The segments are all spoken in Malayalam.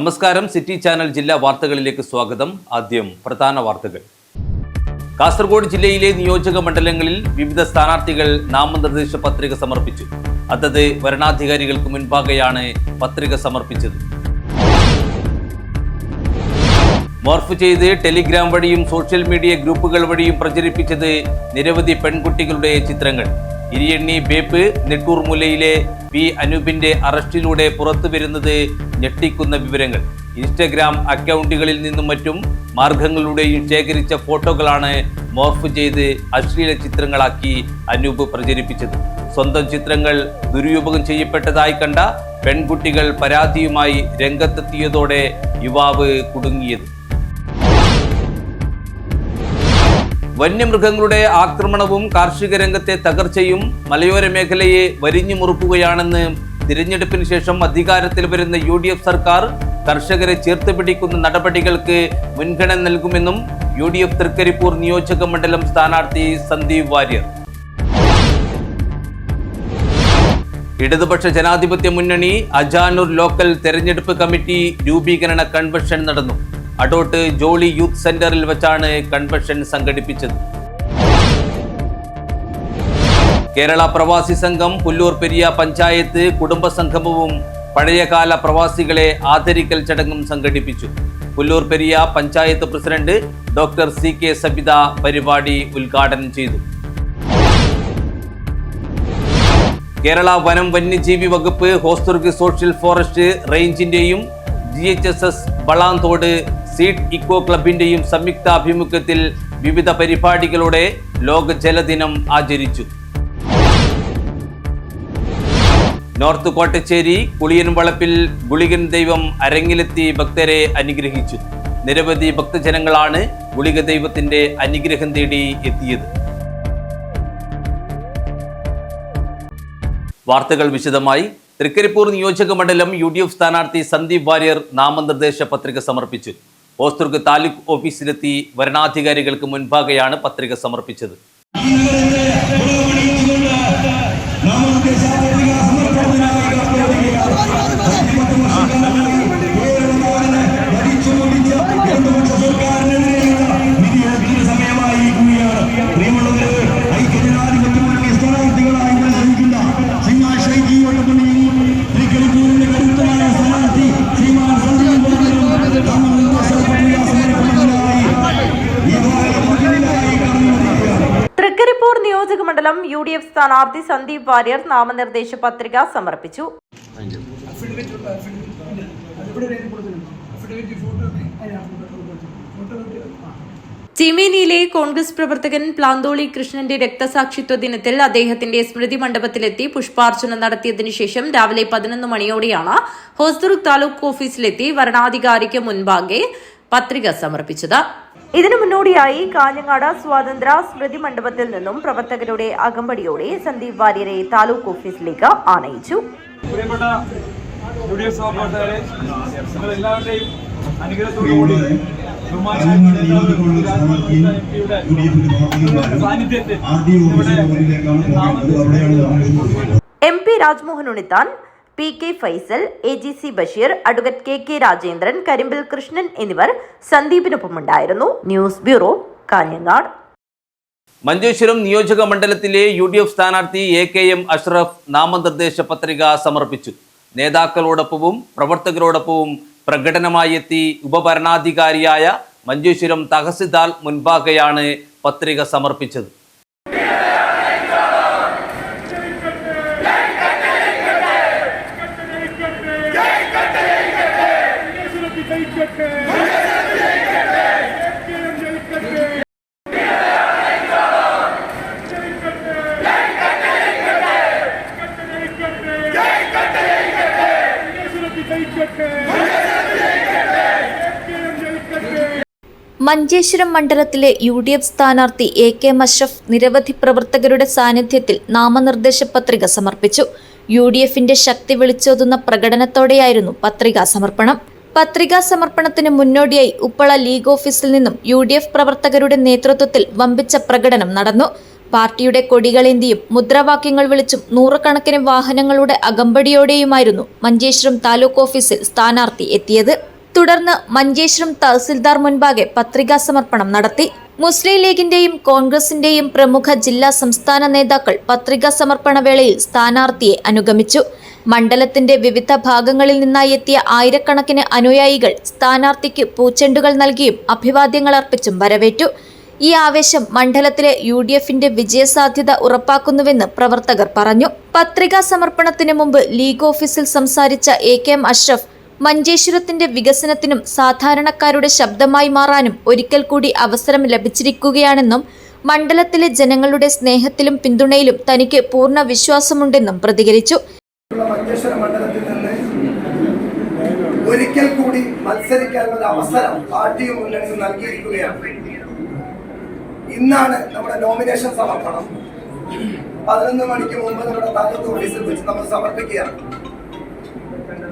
നമസ്കാരം. സിറ്റി ചാനൽ ജില്ലാ വാർത്തകളിലേക്ക് സ്വാഗതം. ആദ്യം പ്രധാന വാർത്തകൾ. കാസർഗോഡ് ജില്ലയിലെ നിയോജക മണ്ഡലങ്ങളിൽ വിവിധ സ്ഥാനാർത്ഥികൾ നാമനിർദ്ദേശ പത്രിക സമർപ്പിച്ചു. അതത് വരണാധികാരികൾക്ക് മുൻപാകെയാണ് പത്രിക സമർപ്പിച്ചത്. മോർഫ് ചെയ്ത് ടെലിഗ്രാം വഴിയും സോഷ്യൽ മീഡിയ ഗ്രൂപ്പുകൾ വഴിയും പ്രചരിപ്പിച്ചത് നിരവധി പെൺകുട്ടികളുടെ ചിത്രങ്ങൾ. ഇരിയണ്ണി ബേപ്പ് നെട്ടൂർ മുലയിലെ പി അനൂപിന്റെ അറസ്റ്റിലൂടെ പുറത്തു വരുന്നത് ഞെട്ടിക്കുന്ന വിവരങ്ങൾ. ഇൻസ്റ്റഗ്രാം അക്കൗണ്ടുകളിൽ നിന്നും മറ്റും മാർഗങ്ങളിലൂടെയും ശേഖരിച്ച ഫോട്ടോകളാണ് മോർഫ് ചെയ്ത് അശ്ലീല ചിത്രങ്ങളാക്കി അനൂപ് പ്രചരിപ്പിച്ചത്. സ്വന്തം ചിത്രങ്ങൾ ദുരുപയോഗം ചെയ്യപ്പെട്ടതായി കണ്ട പെൺകുട്ടികൾ പരാതിയുമായി രംഗത്തെത്തിയതോടെ യുവാവ് കുടുങ്ങിയത്. വന്യമൃഗങ്ങളുടെ ആക്രമണവും കാർഷിക രംഗത്തെ തകർച്ചയും മലയോര മേഖലയെ വരിഞ്ഞു മുറുക്കുകയാണെന്ന് തിരഞ്ഞെടുപ്പിന് ശേഷം അധികാരത്തിൽ വരുന്ന UDF സർക്കാർ കർഷകരെ ചേർത്ത് പിടിക്കുന്ന നടപടികൾക്ക് മുൻഗണന നൽകുമെന്നും UDF തൃക്കരിപ്പൂർ നിയോജക മണ്ഡലം സ്ഥാനാർത്ഥി സന്ദീപ് വാര്യർ. ഇടതുപക്ഷ ജനാധിപത്യ മുന്നണി അജാനൂർ ലോക്കൽ തെരഞ്ഞെടുപ്പ് കമ്മിറ്റി രൂപീകരണ കൺവെൻഷൻ നടന്നു. അടോട്ട് ജോളി യൂത്ത് സെന്ററിൽ വെച്ചാണ് കൺവെൻഷൻ സംഘടിപ്പിച്ചത്. കേരള പ്രവാസി സംഘം പുല്ലൂർ പെരിയ പഞ്ചായത്ത് കുടുംബ സംഗമവും പഴയകാല പ്രവാസികളെ ആദരിക്കൽ ചടങ്ങും സംഘടിപ്പിച്ചു. Pullur Periya panchayat president doctor CK Sabitha പരിപാടി ഉദ്ഘാടനം ചെയ്തു. കേരള വനം വന്യജീവി വകുപ്പ് ഹോസ്ദുർഗ് സോഷ്യൽ ഫോറസ്റ്റ് റേഞ്ചിന്റെയും GHSS വളാന്തോട് സീഡ് ഇക്കോ ക്ലബിന്റെയും സംയുക്താഭിമുഖ്യത്തിൽ വിവിധ പരിപാടികളോടെ ലോക ജലദിനം ആചരിച്ചു. നോർത്ത് കോട്ടച്ചേരി കുളിയൻവളപ്പിൽ ഗുളികൻ ദൈവം അരങ്ങിലെത്തി ഭക്തരെ അനുഗ്രഹിച്ചു. നിരവധി ഭക്തജനങ്ങളാണ് ഗുളിക ദൈവത്തിന്റെ അനുഗ്രഹം തേടി എത്തിയത്. വാർത്തകൾ വിശദമായി. തൃക്കരിപ്പൂർ നിയോജക മണ്ഡലം UDF സ്ഥാനാർത്ഥി സന്ദീപ് വാര്യർ നാമനിർദ്ദേശ പത്രിക സമർപ്പിച്ചു. ഹോസ്ദുർഗ് താലൂക്ക് ഓഫീസിലെത്തി വരണാധികാരികൾക്ക് മുൻപാകെയാണ് പത്രിക സമർപ്പിച്ചത്. തൃക്കരിപ്പൂർ നിയോജക മണ്ഡലം UDF സ്ഥാനാർത്ഥി സന്ദീപ് വാര്യർ നാമനിർദ്ദേശ പത്രിക സമർപ്പിച്ചു. ചീമേനിയിലെ കോൺഗ്രസ് പ്രവർത്തകൻ പ്ലാന്തോളി കൃഷ്ണന്റെ രക്തസാക്ഷിത്വ ദിനത്തിൽ അദ്ദേഹത്തിന്റെ സ്മൃതി മണ്ഡപത്തിലെത്തി പുഷ്പാർച്ചന നടത്തിയതിനു ശേഷം രാവിലെ 11 മണിയോടെയാണ് ഹോസ്ദുർഗ് താലൂക്ക് ഓഫീസിലെത്തി വരണാധികാരിക്ക് മുൻപാകെ പത്രിക സമർപ്പിച്ചത്. ഇതിനു മുന്നോടിയായി കാഞ്ഞങ്ങാട് സ്വാതന്ത്ര്യ സ്മൃതി മണ്ഡപത്തിൽ നിന്നും പ്രവർത്തകരുടെ അകമ്പടിയോടെ സന്ദീപ് വാര്യരെ താലൂക്ക് ഓഫീസിലേക്ക് ആനയിച്ചു. MP Rajmohan Unnithan, PK Faisal, AGC Basheer, advocate KK Rajendran, Karimbil Krishnan എന്നിവർ സന്ദീപിനൊപ്പമുണ്ടായിരുന്നു. News bureau, Kanhangad. മഞ്ചേശ്വരം നിയോജക മണ്ഡലത്തിലെ UDF സ്ഥാനാർത്ഥി AKM അഷ്റഫ് നാമനിർദ്ദേശ പത്രിക സമർപ്പിച്ചു. നേതാക്കളോടൊപ്പവും പ്രവർത്തകരോടൊപ്പവും പ്രകടനമായി എത്തി ഉപഭരണാധികാരിയായ മഞ്ചേശ്വരം തഹസിൽദാർ മുൻപാകെയാണ് പത്രിക സമർപ്പിച്ചത്. മഞ്ചേശ്വരം മണ്ഡലത്തിലെ UDF സ്ഥാനാർത്ഥി AKM അഷ്റഫ് നിരവധി പ്രവർത്തകരുടെ സാന്നിധ്യത്തിൽ നാമനിർദ്ദേശ പത്രിക സമർപ്പിച്ചു. UDFന്റെ ശക്തി വിളിച്ചോതുന്ന പ്രകടനത്തോടെയായിരുന്നു പത്രികാ സമർപ്പണം. പത്രികാ സമർപ്പണത്തിന് മുന്നോടിയായി ഉപ്പള ലീഗ് ഓഫീസിൽ നിന്നും UDF പ്രവർത്തകരുടെ നേതൃത്വത്തിൽ വമ്പിച്ച പ്രകടനം നടന്നു. പാർട്ടിയുടെ കൊടികളേന്തിയും മുദ്രാവാക്യങ്ങൾ വിളിച്ചും നൂറുകണക്കിന് വാഹനങ്ങളുടെ അകമ്പടിയോടെയുമായിരുന്നു മഞ്ചേശ്വരം താലൂക്ക് ഓഫീസിൽ സ്ഥാനാർത്ഥി എത്തിയത്. തുടർന്ന് മഞ്ചേശ്വരം തഹസിൽദാർ മുൻപാകെ പത്രികാ സമർപ്പണം നടത്തി. മുസ്ലിം ലീഗിന്റെയും കോൺഗ്രസിന്റെയും പ്രമുഖ ജില്ലാ സംസ്ഥാന നേതാക്കൾ പത്രികാ സമർപ്പണ വേളയിൽ സ്ഥാനാർത്ഥിയെ അനുഗമിച്ചു. മണ്ഡലത്തിന്റെ വിവിധ ഭാഗങ്ങളിൽ നിന്നായി എത്തിയ ആയിരക്കണക്കിന് അനുയായികൾ സ്ഥാനാർത്ഥിക്ക് പൂച്ചെണ്ടുകൾ നൽകിയും അഭിവാദ്യങ്ങൾ അർപ്പിച്ചും വരവേറ്റു. ഈ ആവേശം മണ്ഡലത്തിലെ UDFന്റെ വിജയസാധ്യത ഉറപ്പാക്കുന്നുവെന്ന് പ്രവർത്തകർ പറഞ്ഞു. പത്രികാ സമർപ്പണത്തിന് മുമ്പ് ലീഗ് ഓഫീസിൽ സംസാരിച്ച AKM അഷ്റഫ് മഞ്ചേശ്വരത്തിന്റെ വികസനത്തിനും സാധാരണക്കാരുടെ ശബ്ദമായി മാറാനും ഒരിക്കൽ കൂടി അവസരം ലഭിച്ചിരിക്കുകയാണെന്നും മണ്ഡലത്തിലെ ജനങ്ങളുടെ സ്നേഹത്തിലും പിന്തുണയിലും തനിക്ക് പൂർണ്ണ വിശ്വാസമുണ്ടെന്നും പ്രതികരിച്ചു. മഞ്ചേശ്വരം മണ്ഡലത്തിൽ നിന്ന് ഒരിക്കൽ കൂടി മത്സരിക്കാനുള്ള അവസരം പാർട്ടിയും മുന്നണിയും നൽകിയിരിക്കുകയാണ്. ഇന്നാണ് നമ്മുടെ നോമിനേഷൻ സമർപ്പണം. 11 മണിക്ക് മുമ്പ് നമ്മുടെ താലൂക്ക് ഓഫീസിൽ വെച്ച് നമ്മൾ സമർപ്പിക്കുകയാണ്.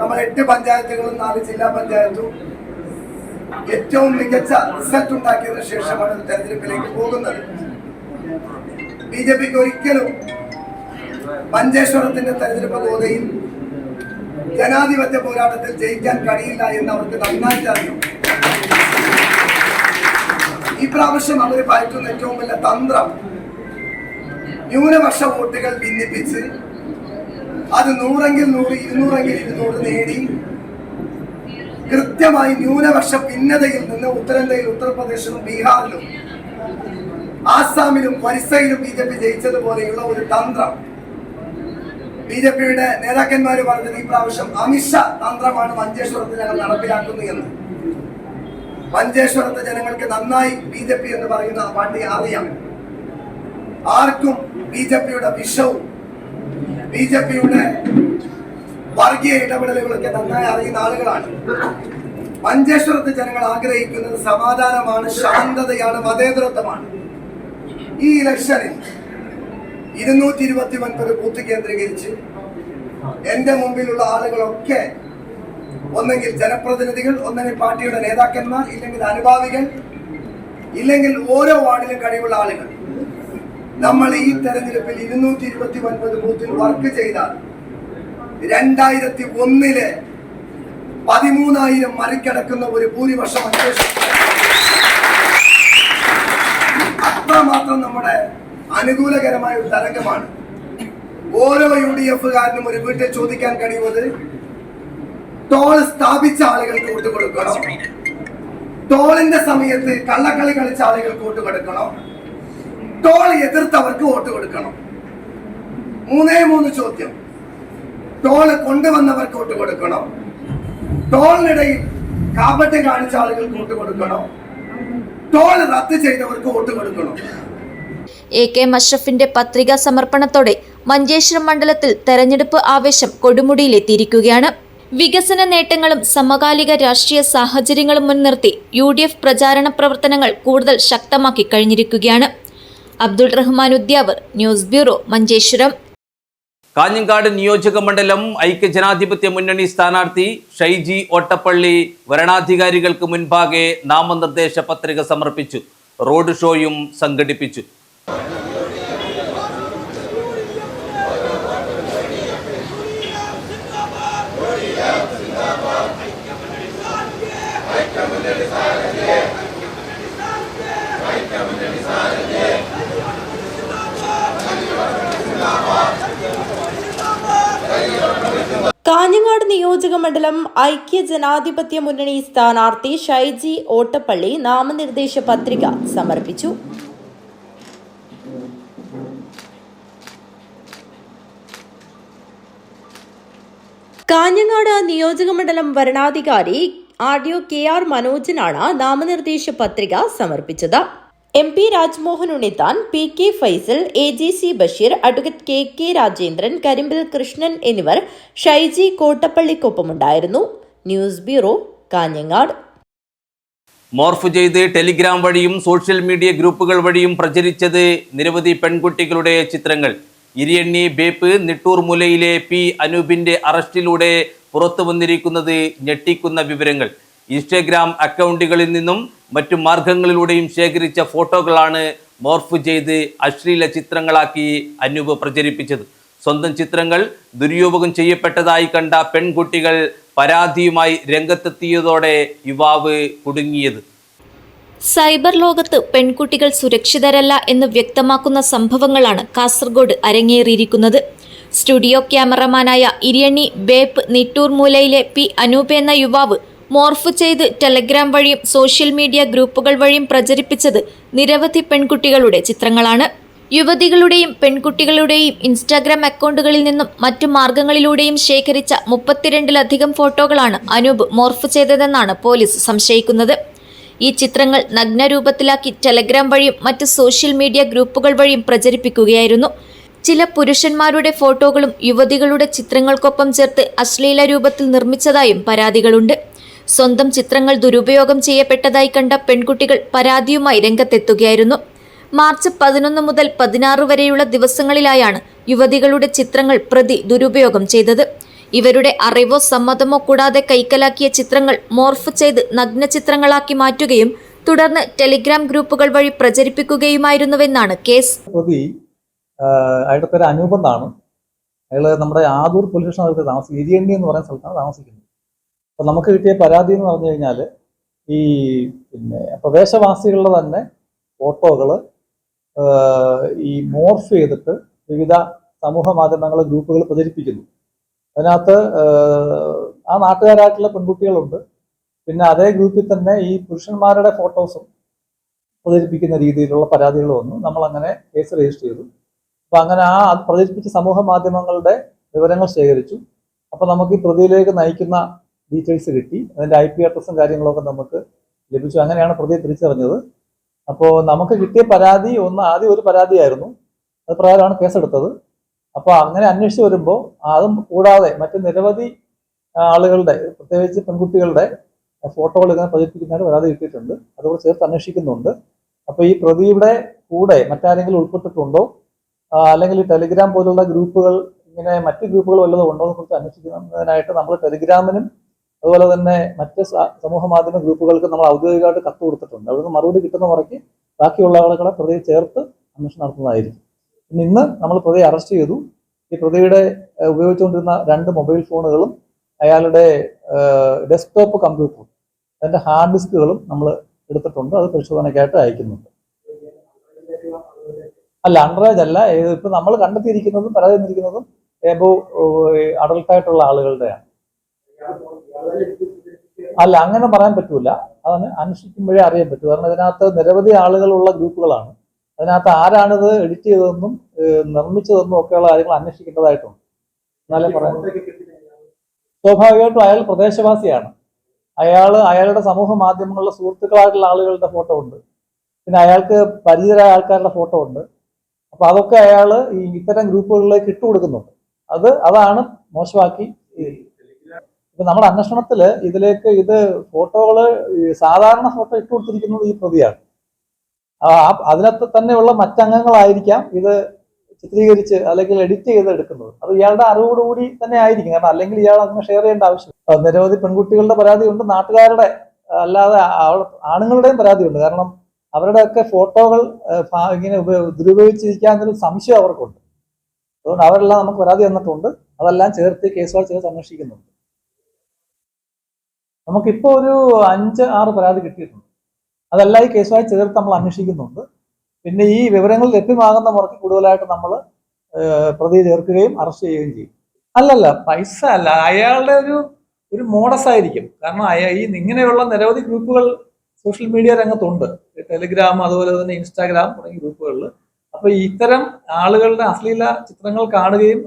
നമ്മൾ 8 പഞ്ചായത്തുകളും 4 ജില്ലാ പഞ്ചായത്തും ഏറ്റവും മികച്ച റിസൾട്ട് ഉണ്ടാക്കിയതിനു ശേഷമാണ് തെരഞ്ഞെടുപ്പിലേക്ക് പോകുന്നത്. BJPക്ക് ഒരിക്കലും മഞ്ചേശ്വരത്തിന്റെ തെരഞ്ഞെടുപ്പ് ഗോതയിൽ ജനാധിപത്യ പോരാട്ടത്തിൽ ജയിക്കാൻ കഴിയില്ല എന്ന് അവർക്ക് നന്നായിട്ട് അറിയും. ഈ പ്രാവശ്യം അവർ പയറ്റുന്ന ഏറ്റവും വലിയ തന്ത്രം ന്യൂനപക്ഷ വോട്ടുകൾ ഭിന്നിപ്പിച്ച് അത് 100-എങ്കിൽ 100, 200-എങ്കിൽ 200 നേടി കൃത്യമായി ന്യൂനപക്ഷ ഭിന്നതയിൽ നിന്ന് ഉത്തരേന്ത്യയിൽ ഉത്തർപ്രദേശിലും ബീഹാറിലും ആസാമിലും ഒറീസയിലും BJP ജയിച്ചതുപോലെയുള്ള ഒരു തന്ത്രം BJPയുടെ നേതാക്കന്മാർ പറഞ്ഞത് ഈ പ്രാവശ്യം അമിഷ തന്ത്രമാണ് മഞ്ചേശ്വരത്ത് ഞങ്ങൾ നടപ്പിലാക്കുന്നു എന്ന്. മഞ്ചേശ്വരത്തെ ജനങ്ങൾക്ക് നന്നായി BJP എന്ന് പറയുന്ന പാർട്ടി അറിയാം. ആർക്കും BJPയുടെ വിഷവും BJPയുടെ വർഗീയ ഇടപെടലുകളൊക്കെ നന്നായി അറിയുന്ന ആളുകളാണ്. മഞ്ചേശ്വരത്തെ ജനങ്ങൾ ആഗ്രഹിക്കുന്നത് സമാധാനമാണ്, ശാന്തതയാണ്, മതേതരത്വമാണ്. ഈ ഇലക്ഷനിൽ 229 ബൂത്ത് കേന്ദ്രീകരിച്ച് എന്റെ മുമ്പിലുള്ള ആളുകളൊക്കെ ഒന്നെങ്കിൽ ജനപ്രതിനിധികൾ, ഒന്നെങ്കിൽ പാർട്ടിയുടെ നേതാക്കന്മാർ, ഇല്ലെങ്കിൽ അനുഭാവികൾ, ഇല്ലെങ്കിൽ ഓരോ വാർഡിലും കഴിവുള്ള ആളുകൾ. നമ്മൾ ഈ തെരഞ്ഞെടുപ്പിൽ 229 ബൂത്തിൽ വർക്ക് ചെയ്താൽ 2001 13,000 മറികടക്കുന്ന ഒരു ഭൂരിപക്ഷം അത്രമാത്രം നമ്മുടെ അനുകൂലകരമായ ഒരു തരംഗമാണ്. ഓരോ UDFകാരനും ഒരു വീട്ടിൽ ചോദിക്കാൻ കഴിയുന്നത് ടോൾ സ്ഥാപിച്ച ആളുകൾക്ക് വോട്ട് കൊടുക്കണം, ടോളിന്റെ സമയത്ത് കള്ളക്കളി കളിച്ച ആളുകൾക്ക് വോട്ട് കൊടുക്കണം, ടോൾ എതിർത്തവർക്ക് വോട്ട് കൊടുക്കണം. 3 ചോദ്യം. ടോൾ കൊണ്ടുവന്നവർക്ക് വോട്ട് കൊടുക്കണം, ടോളിനിടയിൽ കാപട്യം കാണിച്ച ആളുകൾക്ക് വോട്ട് കൊടുക്കണം, ടോൾ റദ്ദ് ചെയ്തവർക്ക് വോട്ട് കൊടുക്കണം. AKM അഷ്റഫിന്റെ പത്രികാ സമർപ്പണത്തോടെ മഞ്ചേശ്വരം മണ്ഡലത്തിൽ തെരഞ്ഞെടുപ്പ് ആവേശം കൊടുമുടിയിലെത്തിയിരിക്കുകയാണ്. വികസന നേട്ടങ്ങളും സമകാലിക രാഷ്ട്രീയ സാഹചര്യങ്ങളും മുൻനിർത്തി UDF പ്രചാരണ പ്രവർത്തനങ്ങൾ കൂടുതൽ ശക്തമാക്കി കഴിഞ്ഞിരിക്കുകയാണ്. Abdul Rahman Udyavar, news bureau, Manjeshwaram. കാഞ്ഞങ്ങാട് നിയോജക മണ്ഡലം ഐക്യജനാധിപത്യ മുന്നണി സ്ഥാനാർത്ഥി ഷൈജി ഓട്ടപ്പള്ളി വരണാധികാരികൾക്ക് മുൻപാകെ നാമനിർദ്ദേശ പത്രിക സമർപ്പിച്ചു. റോഡ് ഷോയും സംഘടിപ്പിച്ചു. കാഞ്ഞങ്ങാട് നിയോജക മണ്ഡലം ഐക്യജനാധിപത്യ മുന്നണി സ്ഥാനാർത്ഥി ഷൈജി ഓട്ടപ്പള്ളി നാമനിർദ്ദേശ പത്രിക സമർപ്പിച്ചു. കാഞ്ഞങ്ങാട് നിയോജക മണ്ഡലം വരണാധികാരി RDO KR മനോജനാണ് നാമനിർദ്ദേശ പത്രിക സമർപ്പിച്ചത്. MP Rajmohan Unnithan, PK Faisal, AGC Basheer, advocate KK Rajendran, Karimbil Krishnan എന്നിവർ ഷൈജി കോട്ടപ്പള്ളിക്കൊപ്പമുണ്ടായിരുന്നു. News bureau, Kanhangad. മോർഫ് ചെയ്ത് ടെലിഗ്രാം വഴിയും സോഷ്യൽ മീഡിയ ഗ്രൂപ്പുകൾ വഴിയും പ്രചരിച്ചത് നിരവധി പെൺകുട്ടികളുടെ ചിത്രങ്ങൾ. ഇരിയണ്ണി ബേപ്പ് നിട്ടൂർ മുലയിലെ P അനൂപിന്റെ അറസ്റ്റിലൂടെ പുറത്തു വന്നിരിക്കുന്നത് ഞെട്ടിക്കുന്ന വിവരങ്ങൾ. ഇൻസ്റ്റഗ്രാം അക്കൗണ്ടുകളിൽ നിന്നും മറ്റു മാർഗങ്ങളിലൂടെയും ശേഖരിച്ച ഫോട്ടോകളാണ് മോർഫ് ചെയ്ത് അശ്ലീല ചിത്രങ്ങളാക്കി അനൂപ് പ്രചരിപ്പിച്ചത്. സ്വന്തം ചിത്രങ്ങൾ ദുരുപയോഗം ചെയ്യപ്പെട്ടതായി കണ്ട പെൺകുട്ടികൾ പരാതിയുമായി രംഗത്തെത്തിയതോടെ യുവാവ് കുടുങ്ങിയത്. സൈബർ ലോകത്ത് പെൺകുട്ടികൾ സുരക്ഷിതരല്ല എന്ന് വ്യക്തമാക്കുന്ന സംഭവങ്ങളാണ് കാസർഗോഡ് അരങ്ങേറിയിരിക്കുന്നത്. സ്റ്റുഡിയോ ക്യാമറമാനായ ഇരിയണ്ണി ബേപ്പ് നിട്ടൂർ മൂലയിലെ പി അനൂപ് എന്ന യുവാവ് മോർഫ് ചെയ്ത് ടെലഗ്രാം വഴിയും സോഷ്യൽ മീഡിയ ഗ്രൂപ്പുകൾ വഴിയും പ്രചരിപ്പിച്ചത് നിരവധി പെൺകുട്ടികളുടെ ചിത്രങ്ങളാണ്. യുവതികളുടെയും പെൺകുട്ടികളുടെയും ഇൻസ്റ്റാഗ്രാം അക്കൗണ്ടുകളിൽ നിന്നും മറ്റു മാർഗങ്ങളിലൂടെയും ശേഖരിച്ച 32-ലധികം ഫോട്ടോകളാണ് അനൂപ് മോർഫ് ചെയ്തതെന്നാണ് പോലീസ് സംശയിക്കുന്നത്. ഈ ചിത്രങ്ങൾ നഗ്നരൂപത്തിലാക്കി ടെലഗ്രാം വഴിയും മറ്റ് സോഷ്യൽ മീഡിയ ഗ്രൂപ്പുകൾ വഴിയും പ്രചരിപ്പിക്കുകയായിരുന്നു. ചില പുരുഷന്മാരുടെ ഫോട്ടോകളും യുവതികളുടെ ചിത്രങ്ങൾക്കൊപ്പം ചേർത്ത് അശ്ലീല രൂപത്തിൽ നിർമ്മിച്ചതായും പരാതികളുണ്ട്. സ്വന്തം ചിത്രങ്ങൾ ദുരുപയോഗം ചെയ്യപ്പെട്ടതായി കണ്ട പെൺകുട്ടികൾ പരാതിയുമായി രംഗത്തെത്തുകയായിരുന്നു. മാർച്ച് 11 മുതൽ 16 വരെയുള്ള ദിവസങ്ങളിലായാണ് യുവതികളുടെ ചിത്രങ്ങൾ പ്രതി ദുരുപയോഗം ചെയ്തത്. ഇവരുടെ അറിവോ സമ്മതമോ കൂടാതെ കൈക്കലാക്കിയ ചിത്രങ്ങൾ മോർഫ് ചെയ്ത് നഗ്ന ചിത്രങ്ങളാക്കി മാറ്റുകയും തുടർന്ന് ടെലിഗ്രാം ഗ്രൂപ്പുകൾ വഴി പ്രചരിപ്പിക്കുകയുമായിരുന്നുവെന്നാണ് കേസ്. പ്രതി അയാളുടെ പേര് അനൂപ് എന്നാണ്. അയാൾ നമ്മുടെ ആദൂർ പോലീസ് സ്റ്റേഷനകത്ത് താമസിക്കും. ഇരിയണ്ണി എന്ന് പറയുന്ന സ്ഥലത്താണ് താമസിക്കുന്നത്. അപ്പോൾ നമുക്ക് കിട്ടിയ പരാതി എന്ന് പറഞ്ഞു കഴിഞ്ഞാൽ ഈ പ്രദേശവാസികളുടെ തന്നെ ഫോട്ടോകൾ ഈ മോർഫ് ചെയ്തിട്ട് വിവിധ സമൂഹ മാധ്യമങ്ങളെ ഗ്രൂപ്പുകൾ പ്രചരിപ്പിക്കുന്നു. അതിനകത്ത് ആ നാട്ടുകാരായിട്ടുള്ള പെൺകുട്ടികളുണ്ട്. പിന്നെ അതേ ഗ്രൂപ്പിൽ തന്നെ ഈ പുരുഷന്മാരുടെ ഫോട്ടോസും പ്രചരിപ്പിക്കുന്ന രീതിയിലുള്ള പരാതികൾ വന്നു. നമ്മളങ്ങനെ കേസ് രജിസ്റ്റർ ചെയ്തു. അപ്പോൾ അങ്ങനെ അത് പ്രചരിപ്പിച്ച സമൂഹ മാധ്യമങ്ങളുടെ വിവരങ്ങൾ ശേഖരിച്ചു. അപ്പോൾ നമുക്ക് ഈ പ്രതിയിലേക്ക് നയിക്കുന്ന ഡീറ്റെയിൽസ് കിട്ടി. അതിൻ്റെ IP അഡ്രസ്സും കാര്യങ്ങളൊക്കെ നമുക്ക് ലഭിച്ചു. അങ്ങനെയാണ് പ്രതിയെ തിരിച്ചറിഞ്ഞത്. അപ്പോൾ നമുക്ക് കിട്ടിയ പരാതി ആദ്യം ഒരു പരാതിയായിരുന്നു. അത് പ്രകാരമാണ് കേസെടുത്തത്. അപ്പോൾ അങ്ങനെ അന്വേഷിച്ച് വരുമ്പോൾ അതും കൂടാതെ മറ്റ് നിരവധി ആളുകളുടെ പ്രത്യേകിച്ച് പെൺകുട്ടികളുടെ ഫോട്ടോകൾ ഇങ്ങനെ പ്രചരിപ്പിക്കുന്നതിന് പരാതി കിട്ടിയിട്ടുണ്ട്. അതോടെ ചേർത്ത് അന്വേഷിക്കുന്നുണ്ട്. അപ്പോൾ ഈ പ്രതിയുടെ കൂടെ മറ്റാരെങ്കിലും ഉൾപ്പെട്ടിട്ടുണ്ടോ, അല്ലെങ്കിൽ ഈ ടെലിഗ്രാം പോലുള്ള ഗ്രൂപ്പുകൾ ഇങ്ങനെ മറ്റ് ഗ്രൂപ്പുകൾ വല്ലതും ഉണ്ടോ എന്ന് കുറിച്ച് അന്വേഷിക്കുന്നതിനായിട്ട് നമ്മൾ ടെലിഗ്രാമിനും അതുപോലെ തന്നെ മറ്റ് സമൂഹ മാധ്യമ ഗ്രൂപ്പുകൾക്ക് നമ്മൾ ഔദ്യോഗികമായിട്ട് കത്ത് കൊടുത്തിട്ടുണ്ട്. അവിടുന്ന് മറുപടി കിട്ടുന്ന മുറയ്ക്ക് ബാക്കിയുള്ള ആളുകളെ പ്രതിയെ ചേർത്ത് അന്വേഷണം നടത്തുന്നതായിരിക്കും. പിന്നെ ഇന്ന് നമ്മൾ പ്രതിയെ അറസ്റ്റ് ചെയ്തു. ഈ പ്രതിയുടെ ഉപയോഗിച്ചുകൊണ്ടിരുന്ന 2 മൊബൈൽ ഫോണുകളും അയാളുടെ ഡെസ്ക്ടോപ്പ് കമ്പ്യൂട്ടറും അതിൻ്റെ ഹാർഡ് ഡിസ്കുകളും നമ്മൾ എടുത്തിട്ടുണ്ട്. അത് പരിശോധനയ്ക്കായിട്ട് അയക്കുന്നുണ്ട്. അല്ല, അണ്ടറേജ് അല്ല. ഇപ്പം നമ്മൾ കണ്ടെത്തിയിരിക്കുന്നതും പരാതി തന്നിരിക്കുന്നതും അഡൾട്ടായിട്ടുള്ള ആളുകളുടെയാണ്. അല്ല, അങ്ങനെ പറയാൻ പറ്റൂല. അതാണ് അന്വേഷിക്കുമ്പോഴേ അറിയാൻ പറ്റൂ. കാരണം ഇതിനകത്ത് നിരവധി ആളുകളുള്ള ഗ്രൂപ്പുകളാണ്. അതിനകത്ത് ആരാണിത് എഡിറ്റ് ചെയ്തതെന്നും നിർമ്മിച്ചതെന്നും ഒക്കെയുള്ള കാര്യങ്ങൾ അന്വേഷിക്കേണ്ടതായിട്ടുണ്ട്. എന്നാലേ പറയാം. സ്വാഭാവികമായിട്ടും അയാൾ പ്രദേശവാസിയാണ്. അയാളുടെ സമൂഹ മാധ്യമങ്ങളിലെ സുഹൃത്തുക്കളായിട്ടുള്ള ആളുകളുടെ ഫോട്ടോ ഉണ്ട്. പിന്നെ അയാൾക്ക് പരിചിതരായ ആൾക്കാരുടെ ഫോട്ടോ ഉണ്ട്. അപ്പൊ അതൊക്കെ അയാൾ ഈ ഇത്തരം ഗ്രൂപ്പുകളിലേക്ക് ഇട്ടുകൊടുക്കുന്നുണ്ട്. അതാണ് മോശമാക്കി. ഇപ്പൊ നമ്മുടെ അന്വേഷണത്തിൽ ഇത് ഫോട്ടോകള് സാധാരണ ഫോട്ടോ ഇട്ടുകൊടുത്തിരിക്കുന്നത് ഈ പ്രതിയാണ്. അതിനകത്ത് തന്നെയുള്ള മറ്റംഗങ്ങളായിരിക്കാം ഇത് ചിത്രീകരിച്ച് അല്ലെങ്കിൽ എഡിറ്റ് ചെയ്ത് എടുക്കുന്നത്. അത് ഇയാളുടെ അറിവോടുകൂടി തന്നെ ആയിരിക്കും. കാരണം അല്ലെങ്കിൽ ഇയാൾ അങ്ങനെ ഷെയർ ചെയ്യേണ്ട ആവശ്യം. നിരവധി പെൺകുട്ടികളുടെ പരാതിയുണ്ട്, നാട്ടുകാരുടെ അല്ലാതെ ആണുങ്ങളുടെയും പരാതിയുണ്ട്. കാരണം അവരുടെയൊക്കെ ഫോട്ടോകൾ ഇങ്ങനെ ദുരുപയോഗിച്ചിരിക്കാന്നൊരു സംശയം അവർക്കുണ്ട്. അതുകൊണ്ട് അവരെല്ലാം നമുക്ക് പരാതി തന്നിട്ടുണ്ട്. അതെല്ലാം ചേർത്ത് കേസുകൾ ചേർത്ത് അന്വേഷിക്കുന്നുണ്ട്. നമുക്കിപ്പോൾ ഒരു 5-6 പരാതി കിട്ടിയിട്ടുണ്ട്. അതെല്ലാം ഈ കേസുമായി ചേർത്ത് നമ്മൾ അന്വേഷിക്കുന്നുണ്ട്. പിന്നെ ഈ വിവരങ്ങൾ ലഭ്യമാകുന്ന മുറയ്ക്ക് കൂടുതലായിട്ട് നമ്മൾ പ്രതിയെ ചേർക്കുകയും അറസ്റ്റ് ചെയ്യുകയും ചെയ്യും. അല്ലല്ല, പൈസ അല്ല, അയാളുടെ ഒരു മോഡസ് ആയിരിക്കും. കാരണം ഇങ്ങനെയുള്ള നിരവധി ഗ്രൂപ്പുകൾ സോഷ്യൽ മീഡിയ രംഗത്തുണ്ട്. ടെലിഗ്രാം അതുപോലെ തന്നെ ഇൻസ്റ്റാഗ്രാം തുടങ്ങിയ ഗ്രൂപ്പുകളിൽ. അപ്പൊ ഇത്തരം ആളുകളുടെ അശ്ലീല ചിത്രങ്ങൾ കാണുകയും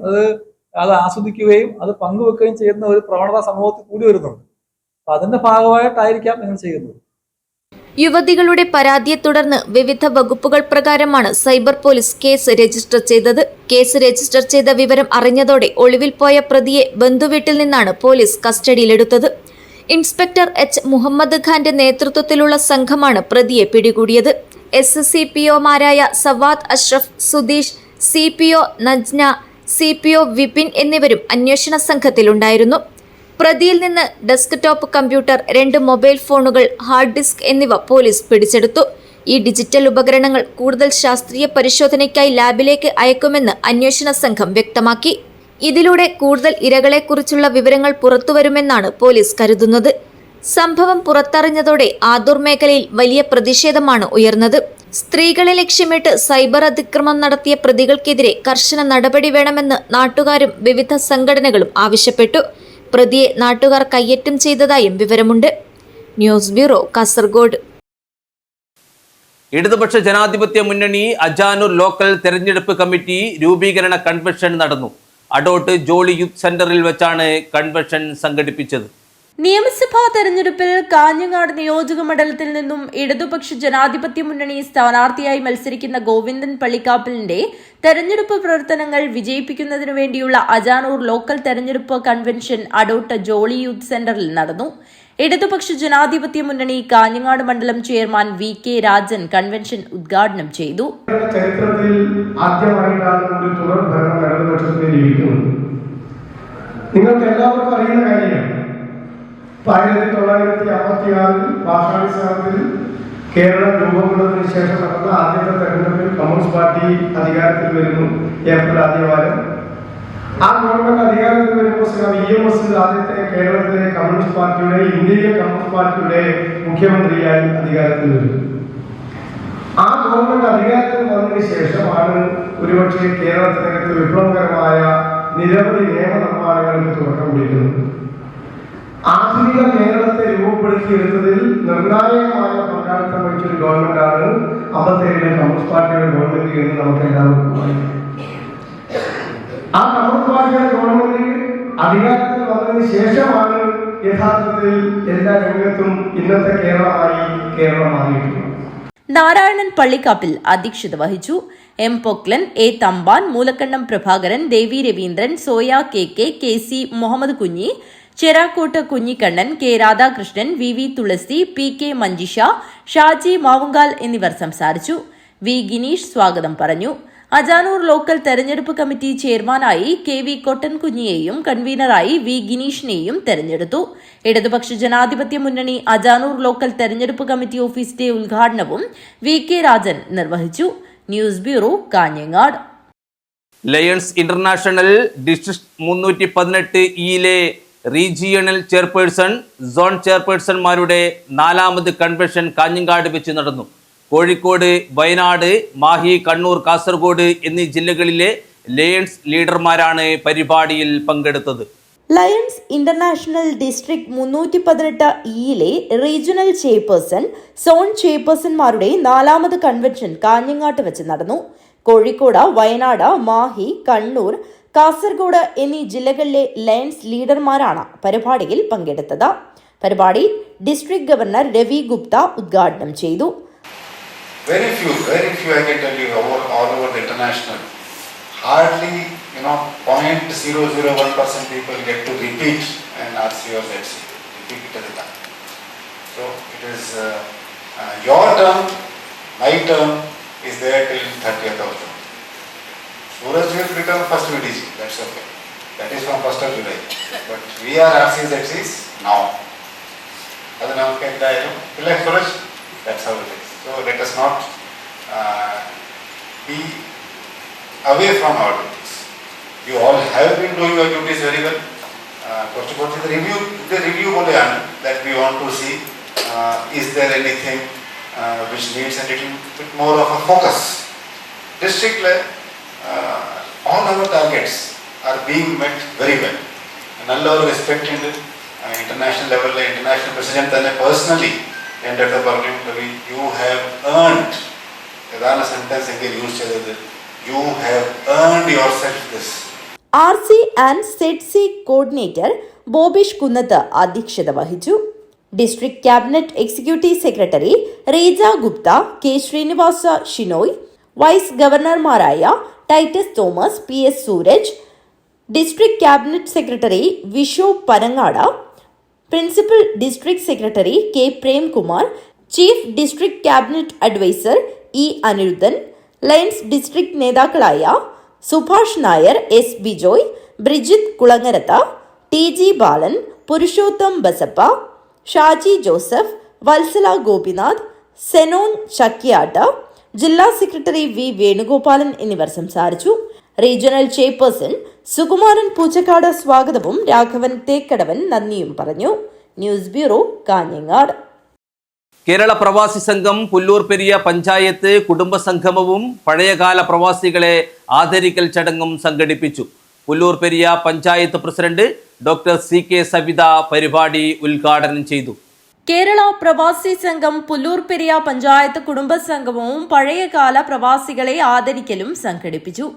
അത് ആസ്വദിക്കുകയും അത് പങ്കുവെക്കുകയും ചെയ്യുന്ന ഒരു പ്രവണത സമൂഹത്തിൽ കൂടി വരുന്നുണ്ട്. അപ്പൊ അതിന്റെ ഭാഗമായിട്ടായിരിക്കാം നിങ്ങൾ ചെയ്യുന്നത്. യുവതികളുടെ പരാതിയെ തുടർന്ന് വിവിധ വകുപ്പുകൾ പ്രകാരമാണ് സൈബർ പോലീസ് കേസ് രജിസ്റ്റർ ചെയ്തത്. കേസ് രജിസ്റ്റർ ചെയ്ത വിവരം അറിഞ്ഞതോടെ ഒളിവിൽ പോയ പ്രതിയെ ബന്ധുവീട്ടിൽ നിന്നാണ് പോലീസ് കസ്റ്റഡിയിലെടുത്തത്. ഇൻസ്പെക്ടർ എച്ച് മുഹമ്മദ് ഖാന്റെ നേതൃത്വത്തിലുള്ള സംഘമാണ് പ്രതിയെ പിടികൂടിയത്. SCPOമാരായ സവാദ് അഷ്റഫ്, സുധീഷ്, CPO നജ്ന, CPO വിപിൻ എന്നിവരും അന്വേഷണ സംഘത്തിലുണ്ടായിരുന്നു. പ്രതിയിൽ നിന്ന് ഡെസ്ക്ടോപ്പ് കമ്പ്യൂട്ടർ, 2 മൊബൈൽ ഫോണുകൾ, ഹാർഡ് ഡിസ്ക് എന്നിവ പോലീസ് പിടിച്ചെടുത്തു. ഈ ഡിജിറ്റൽ ഉപകരണങ്ങൾ കൂടുതൽ ശാസ്ത്രീയ പരിശോധനയ്ക്കായി ലാബിലേക്ക് അയക്കുമെന്ന് അന്വേഷണ സംഘം വ്യക്തമാക്കി. ഇതിലൂടെ കൂടുതൽ ഇരകളെക്കുറിച്ചുള്ള വിവരങ്ങൾ പുറത്തുവരുമെന്നാണ് പോലീസ് കരുതുന്നത്. സംഭവം പുറത്തറിഞ്ഞതോടെ ആദൂർ മേഖലയിൽ വലിയ പ്രതിഷേധമാണ് ഉയർന്നത്. സ്ത്രീകളെ ലക്ഷ്യമിട്ട് സൈബർ അതിക്രമം നടത്തിയ പ്രതികൾക്കെതിരെ കർശന നടപടി വേണമെന്ന് നാട്ടുകാരും വിവിധ സംഘടനകളും ആവശ്യപ്പെട്ടു. പ്രതിയെ നാട്ടുകാർ കയ്യേറ്റം ചെയ്തതായും വിവരമുണ്ട്. News bureau, Kasaragod. ഇടതുപക്ഷ ജനാധിപത്യ മുന്നണി അജാനൂർ ലോക്കൽ തെരഞ്ഞെടുപ്പ് കമ്മിറ്റി രൂപീകരണ കൺവെൻഷൻ നടന്നു. അഡോട്ട് ജോളി യൂത്ത് സെന്ററിൽ വെച്ചാണ് കൺവെൻഷൻ സംഘടിപ്പിച്ചത്. നിയമസഭാ തെരഞ്ഞെടുപ്പിൽ കാഞ്ഞങ്ങാട് നിയോജക മണ്ഡലത്തിൽ നിന്നും ഇടതുപക്ഷ ജനാധിപത്യ മുന്നണി സ്ഥാനാർത്ഥിയായി മത്സരിക്കുന്ന ഗോവിന്ദൻ പള്ളിക്കാപ്പലിന്റെ തെരഞ്ഞെടുപ്പ് പ്രവർത്തനങ്ങൾ വിജയിപ്പിക്കുന്നതിനു വേണ്ടിയുള്ള അജാനൂർ ലോക്കൽ തെരഞ്ഞെടുപ്പ് കൺവെൻഷൻ അഡോട്ട് ജോളി യൂത്ത് സെന്ററിൽ നടന്നു. ഇടതുപക്ഷ ജനാധിപത്യ മുന്നണി കാഞ്ഞങ്ങാട് മണ്ഡലം ചെയർമാൻ VK രാജൻ കൺവെൻഷൻ ഉദ്ഘാടനം ചെയ്തു. ചരിത്രത്തിൽ ആദ്യമായിട്ടാണ് ഒരു തുടർ ഭരണം ഇടതുപക്ഷത്തിന് ലഭിക്കുന്നത്. നിങ്ങൾക്ക് എല്ലാവർക്കും അറിയുന്ന കാര്യമാണ്. 1956 ഭാഷാടിസ്ഥാനത്തിൽ കേരളം രൂപം കൊണ്ടതിനു ശേഷം നടന്ന ആദ്യത്തെ തെരഞ്ഞെടുപ്പിൽ കമ്മ്യൂണിസ്റ്റ് പാർട്ടി അധികാരത്തിൽ വരുന്നു. ഏപ്രിൽ ആദ്യവാരം ആ ഗവൺമെന്റ് അധികാരത്തിൽ വരുമ്പോൾ EMS ആദ്യത്തെ കേരളത്തിലെ കമ്മ്യൂണിസ്റ്റ് പാർട്ടിയുടെ, ഇന്ത്യയിലെ കമ്മ്യൂണിസ്റ്റ് പാർട്ടിയുടെ മുഖ്യമന്ത്രിയായി അധികാരത്തിൽ വരുന്നു. ആ ഗവൺമെന്റ് അധികാരത്തിൽ വന്നതിന് ശേഷമാണ് ഒരുപക്ഷെ കേരളത്തിനകത്ത് വിപ്ലവകരമായ നിരവധി നിയമനിർമ്മാണങ്ങൾക്ക് തുടക്കം കുറിക്കുന്നത്. ആധുനിക കേരളത്തെ രൂപപ്പെടുത്തിയെടുത്തതിൽ നിർണായകമായ പങ്കാളിത്തം വഹിച്ചൊരു ഗവൺമെന്റാണ് 57 കമ്മ്യൂണിസ്റ്റ് പാർട്ടിയുടെ ഗവൺമെന്റ് എന്ന് നമുക്ക് എല്ലാവർക്കും അറിയാം. ആ കമ്മ്യൂണിസ്റ്റ് പാർട്ടിയുടെ ഗവൺമെന്റ് അധികാരത്തിൽ വന്നതിന് ശേഷമാണ് യഥാർത്ഥത്തിൽ എല്ലാ രംഗത്തും ഇന്നത്തെ കേരളം മാറിയിട്ടുള്ളത്. നാരായണൻ പള്ളിക്കാപ്പിൽ അധ്യക്ഷത വഹിച്ചു. M. Poklan, A. Thampan, Moolakkannam Prabhakaran, Devi Raveendran, Soya KK, KC Muhammad Kunhi, Cherakkot Kunhikannan, K. Radhakrishnan, VV Thulasi, PK Manjisha, Shaji Mavungal എന്നിവർ സംസാരിച്ചു. V. ഗിനീഷ് സ്വാഗതം പറഞ്ഞു. അജാനൂർ ലോക്കൽ തെരഞ്ഞെടുപ്പ് കമ്മിറ്റി ചെയർമാനായി KV കൊട്ടൻകുഞ്ഞിയെയും കൺവീനറായി V. ഗിനീഷിനെയും തെരഞ്ഞെടുത്തു. ഇടതുപക്ഷ ജനാധിപത്യ മുന്നണി അജാനൂർ ലോക്കൽ തെരഞ്ഞെടുപ്പ് കമ്മിറ്റി ഓഫീസിന്റെ ഉദ്ഘാടനവും VK രാജൻ നിർവഹിച്ചു. News bureau, Kanhangad. Lions International District 318 regional chairperson, zone ചെയർപേഴ്സൺമാരുടെ 4ാമത് കൺവെൻഷൻ കാഞ്ഞങ്ങാട് വെച്ച് നടന്നു. കോഴിക്കോട്, വയനാട്, മാഹി, കണ്ണൂർ, കാസർഗോഡ് എന്നീ ജില്ലകളിലെ ലയൺസ് ലീഡർമാരാണ് പരിപാടിയിൽ പങ്കെടുത്തത്. Lions International District 318 regional chairperson, zone ചെയർപേഴ്സൺമാരുടെ 4ാമത് കൺവെൻഷൻ കാഞ്ഞങ്ങാട്ട് വെച്ച് നടന്നു. കോഴിക്കോട്, വയനാട്, മാഹി, കണ്ണൂർ, കാസർഗോഡ് എന്നീ ജില്ലകളിലെ ലയൺസ് ലീഡർമാരാണ് പരിപാടിയിൽ പങ്കെടുത്തത്. പരിപാടി ഡിസ്ട്രിക്ട് ഗവർണർ രവി ഗുപ്ത ഉദ്ഘാടനം ചെയ്തു. Very few I can tell you all over the international. Hardly 0.001% people get to repeat an RC or ZC. Repeat it at a time. So it is your term, my term is there till 30th of June. Suraj will become first VDG, that's okay. That is from 1st of July. But we are RC ZCs now. That's now Suraj, that's how it is. So let us not be away from our duties. You all have been doing your duties very well. The review that we want to see, is there anything which needs a little bit more of a focus. District all our targets are being met very well. Nalla respect in the international level, international president personally entered the parliament. You have earned. Adana sentence again used. You have earned yourself this. RC and ZC coordinator Bobish Kunnath അധ്യക്ഷത വഹിച്ചു. District cabinet executive secretary Reeja Gupta, K. Srinivasa Shinoy, vice ഗവർണർമാരായ Titus Thomas, PS Sooraj, district cabinet secretary Vishu Panangad, principal district secretary K. Premkumar, chief district cabinet adviser E. Aniruddhan, Lions district നേതാക്കളായ Subhash Nair, S. Bijoy, Brijith Kulangarath, TG Balan, Purushotham Basappa, Shaji Joseph, Vatsala Gopinath, Zenon Chakkiyat, ജില്ലാ സെക്രട്ടറി V. വേണുഗോപാലൻ എന്നിവർ സംസാരിച്ചു. റീജിയണൽ ചെയർപേഴ്സൺ സുകുമാരൻ പൂച്ചക്കാട് സ്വാഗതവും രാഘവൻ തേക്കടവൻ നന്ദിയും പറഞ്ഞു. News bureau, Kanhangad. കേരള പ്രവാസി സംഘം പുല്ലൂർ പെരിയ പഞ്ചായത്ത് കുടുംബ സംഗമവും പഴയകാല പ്രവാസികളെ ആദരിക്കൽ ചടങ്ങും സംഘടിപ്പിച്ചു. Pullur Periya panchayat president doctor CK Savitha പരിപാടി ഉദ്ഘാടനം ചെയ്തു. കേരള പ്രവാസി സംഘം പുല്ലൂർ പെരിയ പഞ്ചായത്ത് കുടുംബ സംഗമവും പഴയകാല പ്രവാസികളെ ആദരിക്കലും സംഘടിപ്പിച്ചു.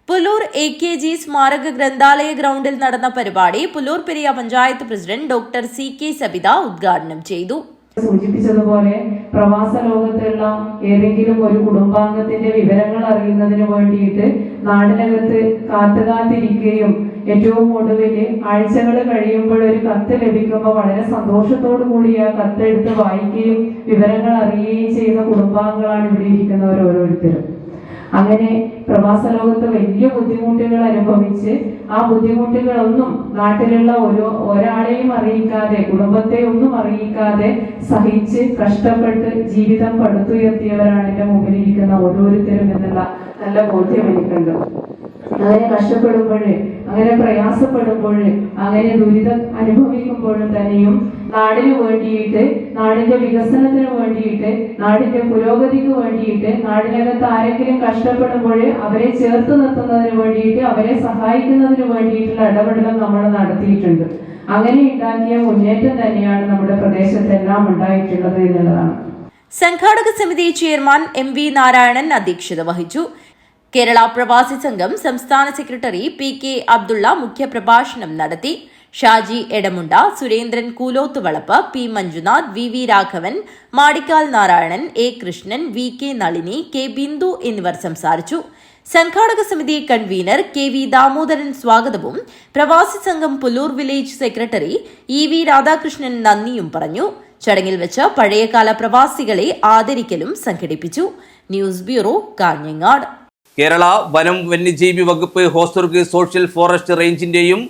പുല്ലൂർ AKG സ്മാരക ഗ്രന്ഥാലയ ഗ്രൗണ്ടിൽ നടന്ന പരിപാടി Pullur Periya panchayat president doctor CK Savitha ഉദ്ഘാടനം ചെയ്തു. സൂചിപ്പിച്ചതുപോലെ പ്രവാസ ലോകത്തുള്ള ഏതെങ്കിലും ഒരു കുടുംബാംഗത്തിന്റെ വിവരങ്ങൾ അറിയുന്നതിന് വേണ്ടിയിട്ട് നാടിനകത്ത് കാത്തുകാത്തിരിക്കുകയും ഏറ്റവും ഒടുവിൽ ആഴ്ചകൾ കഴിയുമ്പോൾ ഒരു കത്ത് ലഭിക്കുമ്പോൾ വളരെ സന്തോഷത്തോടു കൂടി ആ കത്തെടുത്ത് വായിക്കുകയും വിവരങ്ങൾ അറിയുകയും ചെയ്യുന്ന കുടുംബാംഗങ്ങളാണ് ഇവിടെ ഇരിക്കുന്നവർ ഓരോരുത്തരും. അങ്ങനെ പ്രവാസ ലോകത്ത് വലിയ ബുദ്ധിമുട്ടുകൾ അനുഭവിച്ച് ആ ബുദ്ധിമുട്ടുകളൊന്നും നാട്ടിലുള്ള ഒരാളെയും അറിയിക്കാതെ, കുടുംബത്തെ ഒന്നും അറിയിക്കാതെ സഹിച്ച് കഷ്ടപ്പെട്ട് ജീവിതം പടുത്തുയർത്തിയവരാണ് എന്റെ മുമ്പിലിരിക്കുന്ന ഓരോരുത്തരും എന്നുള്ള നല്ല ബോധ്യം എനിക്കുണ്ട്. അങ്ങനെ കഷ്ടപ്പെടുമ്പോഴ്, അങ്ങനെ പ്രയാസപ്പെടുമ്പോഴ്, അങ്ങനെ ദുരിതം അനുഭവിക്കുമ്പോഴും തന്നെയും നാടിന് വേണ്ടിയിട്ട്, നാടിന്റെ വികസനത്തിന് വേണ്ടിയിട്ട്, നാടിന്റെ പുരോഗതിക്ക് വേണ്ടിയിട്ട്, നാടിനകത്ത് ആരെങ്കിലും കഷ്ടപ്പെടുമ്പോൾ അവരെ ചേർത്ത് നിർത്തുന്നതിന് വേണ്ടിയിട്ട്, അവരെ സഹായിക്കുന്നതിന് വേണ്ടിയിട്ടുള്ള ഇടപെടലും നമ്മൾ നടത്തിയിട്ടുണ്ട്. അങ്ങനെ ഉണ്ടാക്കിയ മുന്നേറ്റം തന്നെയാണ് നമ്മുടെ പ്രദേശത്തെല്ലാം ഉണ്ടായിട്ടുള്ളത് എന്നുള്ളതാണ്. സംഘാടക സമിതി ചെയർമാൻ MV നാരായണൻ അധ്യക്ഷത വഹിച്ചു. കേരള പ്രവാസി സംഘം സംസ്ഥാന സെക്രട്ടറി PK അബ്ദുള്ള മുഖ്യപ്രഭാഷണം നടത്തി. Shaji Edamunda, Surendran കൂലോത്തുവളപ്പ്, P Manjunath, VV Raghavan, Madikkal Narayanan, A Krishnan, VK Nalini, K Bindu എന്നിവർ സംസാരിച്ചു. സംഘാടക സമിതി കൺവീനർ KV ദാമോദരൻ സ്വാഗതവും പ്രവാസി സംഘം Pullur village secretary EV Radhakrishnan നന്ദിയും പറഞ്ഞു. ചടങ്ങിൽ വെച്ച് പഴയകാല പ്രവാസികളെ ആദരിക്കലും സംഘടിപ്പിച്ചു. News bureau, Kanhangad. കേരള വനം വന്യജീവി വകുപ്പ് ഹോസ്ദുർഗ് സോഷ്യൽ ഫോറസ്റ്റ് റേഞ്ചിന്റെയും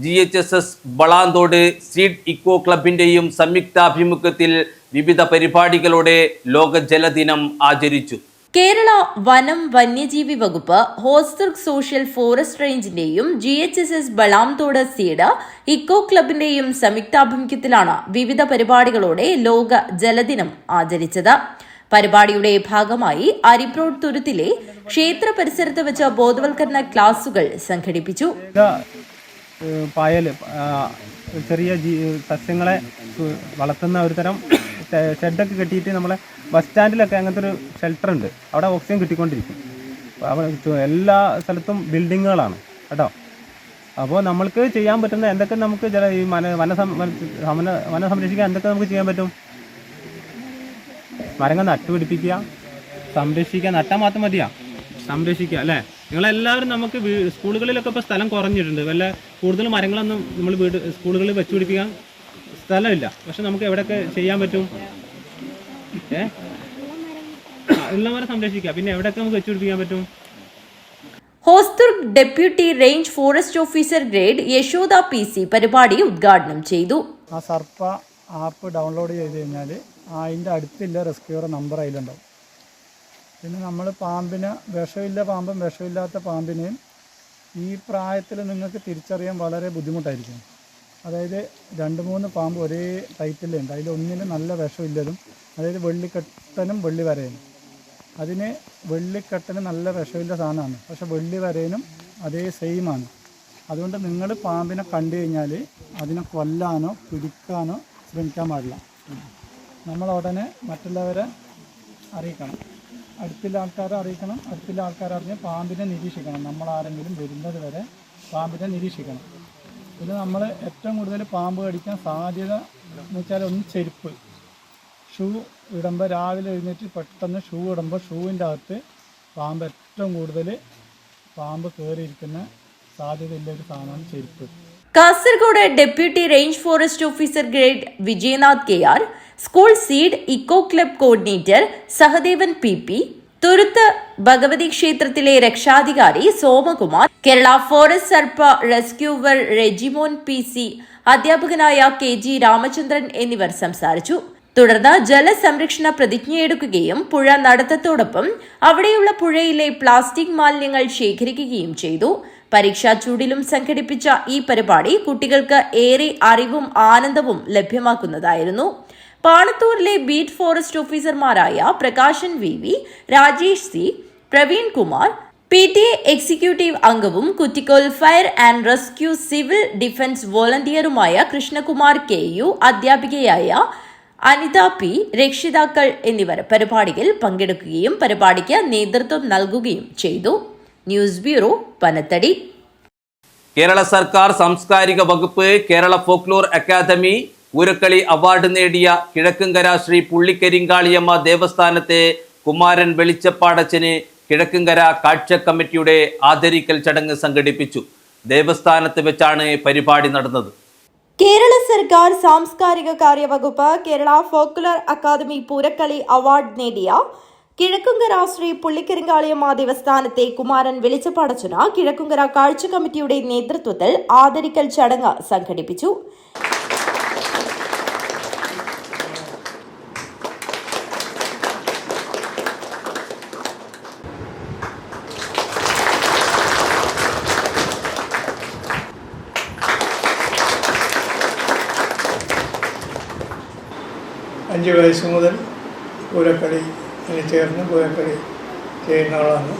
GHSS വളാന്തോട് സീഡ് ഇക്കോ ക്ലബിന്റെയും സംയുക്താഭിമുഖ്യത്തിൽ വിവിധ പരിപാടികളോടെ ലോക ജലദിനം ആചരിച്ചു. കേരള വനം വന്യജീവി വകുപ്പ് ഹോസ്ദുർഗ് സോഷ്യൽ ഫോറസ്റ്റ് റേഞ്ചിന്റെയും GHSS വളാന്തോട് സീഡ് ഇക്കോ ക്ലബിന്റെയും സംയുക്താഭിമുഖ്യത്തിലാണ് വിവിധ പരിപാടികളോടെ ലോക ജലദിനം ആചരിച്ചത്. പരിപാടിയുടെ ഭാഗമായി അരിപ്രോഡ് തുരുത്തിലെ ക്ഷേത്ര പരിസരത്ത് വെച്ച ബോധവൽക്കരണ ക്ലാസുകൾ സംഘടിപ്പിച്ചു. പായൽ ചെറിയ സസ്യങ്ങളെ വളർത്തുന്ന ഒരു തരം ഷെഡൊക്കെ കെട്ടിയിട്ട് നമ്മളെ ബസ് സ്റ്റാൻഡിലൊക്കെ അങ്ങനത്തെ ഒരു ഷെൽട്ടർ ഉണ്ട്. അവിടെ ഓക്സിജൻ കിട്ടിക്കൊണ്ടിരിക്കും. എല്ലാ സ്ഥലത്തും ബിൽഡിങ്ങുകളാണ് കേട്ടോ. അപ്പോൾ നമ്മൾക്ക് ചെയ്യാൻ പറ്റുന്ന എന്തൊക്കെ നമുക്ക് ഈ വനം സംരക്ഷിക്കാൻ എന്തൊക്കെ നമുക്ക് ചെയ്യാൻ പറ്റും? മരങ്ങൾ നട്ടുപിടിപ്പിക്കുക, സംരക്ഷിക്കുക. നട്ടാൽ മാത്രം മതിയാ, സംരക്ഷിക്കുക അല്ലേ? നിങ്ങളെല്ലാവരും നമുക്ക് സ്കൂളുകളിലൊക്കെ ഇപ്പോൾ സ്ഥലം കുറഞ്ഞിട്ടുണ്ട്. വല്ല കൂടുതൽ മരങ്ങളൊന്നും നമ്മൾ സ്കൂളുകളിൽ വെച്ചുപിടിപ്പിക്കാൻ സ്ഥലമില്ല. പക്ഷെ നമുക്ക് എവിടെയൊക്കെ ചെയ്യാൻ പറ്റും? ഉള്ളവരെ സംരക്ഷിക്കുക. പിന്നെ എവിടെയൊക്കെ നമുക്ക് വെച്ചുപിടിപ്പിക്കാൻ പറ്റും? Hosdurg deputy range forest officer grade Yashoda PC പരിപാടി ഉദ്ഘാടനം ചെയ്തു. ആ സർപ്പ ആപ്പ് ഡൗൺലോഡ് ചെയ്ത് കഴിഞ്ഞാൽ അതിൻ്റെ അടുത്തുള്ള റെസ്ക്യൂവർ നമ്പർ അതിലുണ്ടാവും. പിന്നെ നമ്മൾ പാമ്പിന് വിഷമില്ല പാമ്പും വിഷമില്ലാത്ത പാമ്പിനെയും ഈ പ്രായത്തിൽ നിങ്ങൾക്ക് തിരിച്ചറിയാൻ വളരെ ബുദ്ധിമുട്ടായിരിക്കും. അതായത് 2-3 പാമ്പ് ഒരേ ടൈറ്റിലുണ്ട്. അതിലൊന്നിന് നല്ല വിഷമില്ലതും, അതായത് വെള്ളിക്കെട്ടനും വെള്ളി വരയനും. അതിന് വെള്ളിക്കെട്ടന് നല്ല വിഷമില്ല സാധനമാണ്, പക്ഷെ വെള്ളി വരയനും അതേ സെയിമാണ്. അതുകൊണ്ട് നിങ്ങൾ പാമ്പിനെ കണ്ടു കഴിഞ്ഞാൽ അതിനെ കൊല്ലാനോ പിടിക്കാനോ ശ്രമിക്കാൻ പാടില്ല. നമ്മൾ ഉടനെ മറ്റുള്ളവരെ അറിയിക്കണം, അടുത്തുള്ള ആൾക്കാരെ അറിയിക്കണം. അടുത്തുള്ള ആൾക്കാരെ അറിഞ്ഞ് പാമ്പിനെ നിരീക്ഷിക്കണം. നമ്മളാരെങ്കിലും വരുന്നത് വരെ പാമ്പിനെ നിരീക്ഷിക്കണം. പിന്നെ നമ്മൾ ഏറ്റവും കൂടുതൽ പാമ്പ് കടിക്കാൻ സാധ്യത എന്ന് വെച്ചാൽ ഒന്ന് ചെരുപ്പ്, ഷൂ ഇടുമ്പോൾ രാവിലെ എഴുന്നേറ്റ് പെട്ടെന്ന് ഷൂ ഇടുമ്പോൾ ഷൂവിൻ്റെ അകത്ത് പാമ്പ് ഏറ്റവും കൂടുതൽ പാമ്പ് കയറിയിരിക്കുന്ന സാധ്യതയുള്ള ഒരു സാധനമാണ് ചെരുപ്പ്. Kasaragod deputy range forest officer grade Vijayanath KR, school seed eco club coordinator Sahadevan PP, Thuruthi Bhagavathi ക്ഷേത്രത്തിലെ രക്ഷാധികാരി Somakumar, Kerala forest Sarpa rescuer Rejimon PC, അധ്യാപകനായ KG രാമചന്ദ്രൻ എന്നിവർ സംസാരിച്ചു. തുടർന്ന് ജലസംരക്ഷണ പ്രതിജ്ഞയെടുക്കുകയും പുഴ നടത്തത്തോടൊപ്പം അവിടെയുള്ള പുഴയിലെ പ്ലാസ്റ്റിക് മാലിന്യങ്ങൾ ശേഖരിക്കുകയും ചെയ്തു. പരീക്ഷാ ചൂടിലും സംഘടിപ്പിച്ച ഈ പരിപാടി കുട്ടികൾക്ക് ഏറെ അറിവും ആനന്ദവും ലഭ്യമാക്കുന്നതായിരുന്നു. പാണത്തൂരിലെ ബീറ്റ് ഫോറസ്റ്റ് ഓഫീസർമാരായ Prakashan VV, Rajesh C, Praveen Kumar, PTA executive അംഗവും Kuttikol fire and rescue civil defence വോളണ്ടിയറുമായ കൃഷ്ണകുമാർ KU, അധ്യാപികയായ അനിത P, രക്ഷിതാക്കൾ എന്നിവർ പരിപാടിയിൽ പങ്കെടുക്കുകയും പരിപാടിക്ക് നേതൃത്വം നൽകുകയും ചെയ്തു. News bureau, Panathady. കേരള സർക്കാർ സാംസ്കാരിക വകുപ്പ് Kerala folklore academy Poorakkali award നേടിയ കിഴക്കുംകര ശ്രീ പുള്ളിക്കരിങ്കാളിയമ്മ ദേവസ്ഥാനത്തെ കുമാരൻ വെളിച്ചപ്പാടച്ചന് കിഴക്കുംകര കാഴ്ച കമ്മിറ്റിയുടെ ആദരിക്കൽ ചടങ്ങ് സംഘടിപ്പിച്ചു. ദേവസ്ഥാനത്ത് വെച്ചാണ് പരിപാടി നടന്നത്. കേരള സർക്കാർ സാംസ്കാരിക കാര്യ വകുപ്പ് Kerala folklore academy Poorakkali award നേടിയ കിഴക്കുംകര ശ്രീ പുള്ളിക്കരിങ്കാളിയമ്മ ദേവസ്ഥാനത്തെ കുമാരൻ വെളിച്ചപ്പാടച്ചന് കിഴക്കുംകര കാഴ്ച കമ്മിറ്റിയുടെ നേതൃത്വത്തിൽ ആദരിക്കൽ ചടങ്ങ് സംഘടിപ്പിച്ചു. അഞ്ച് വയസ്സ് മുതൽ പൂരക്കളി ചേർന്ന് പൂരക്കളി ചെയ്യുന്ന ആളാണ്.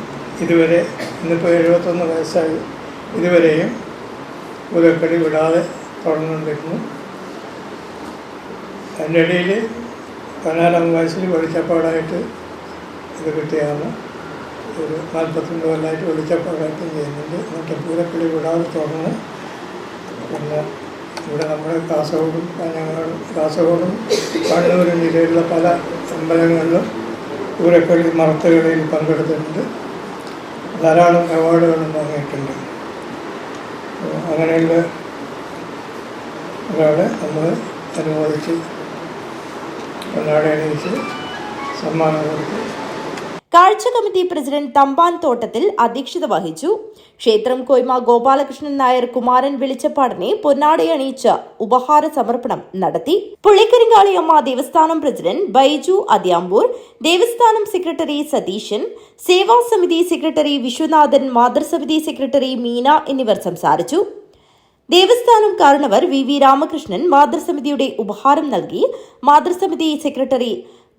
ഇതുവരെ ഇന്നിപ്പോൾ 71 വയസ്സായി. ഇതുവരെയും പൂരക്കളി വിടാതെ തുടർന്നുകൊണ്ടിരുന്നു. അതിൻ്റെ ഇടയിൽ 14-ാം വയസ്സിൽ വെളിച്ചപ്പാടായിട്ട് ഇത് കിട്ടിയതാണ്. ഒരു 42 കൊല്ലമായിട്ട് വെളിച്ചപ്പാടായിട്ടും ചെയ്യുന്നുണ്ട്. എന്നിട്ട് പൂരക്കളി വിടാതെ തുടർന്ന് പിന്നെ ഇവിടെ നമ്മുടെ കാസർഗോഡും കണ്ണൂരും ജില്ലയിലുള്ള പല അമ്പലങ്ങളിലും പൂരക്കളി മറത്തുകളിൽ പങ്കെടുത്തിട്ടുണ്ട്. ധാരാളം അവാർഡുകളും വാങ്ങിയിട്ടുണ്ട്. അങ്ങനെയുള്ള ഒരാളെ നമ്മൾ അനുമോദിച്ച് ഒരാളെ അണിയിച്ച് സമ്മാനം കൊടുത്തു. കാഴ്ച കമ്മിറ്റി പ്രസിഡന്റ് തമ്പാൻ തോട്ടത്തിൽ അധ്യക്ഷത വഹിച്ചു. ക്ഷേത്രം കോയ്മ ഗോപാലകൃഷ്ണൻ നായർ കുമാരൻ വെളിച്ചപ്പാടിനെ പൊന്നാടയണിയിച്ച് ഉപഹാര സമർപ്പണം നടത്തി. പുള്ളിക്കരിങ്കാളിയമ്മ ദേവസ്ഥാനം പ്രസിഡന്റ് ബൈജു അദ്യാമ്പൂർ, ദേവസ്ഥാനം സെക്രട്ടറി സതീശൻ, സേവാസമിതി സെക്രട്ടറി വിശ്വനാഥൻ, മാതൃസമിതി സെക്രട്ടറി മീന എന്നിവർ സംസാരിച്ചു. ദേവസ്ഥാനം കാരണവർ VV രാമകൃഷ്ണൻ മാതൃസമിതിയുടെ ഉപഹാരം നൽകി. മാതൃസമിതി സെക്രട്ടറി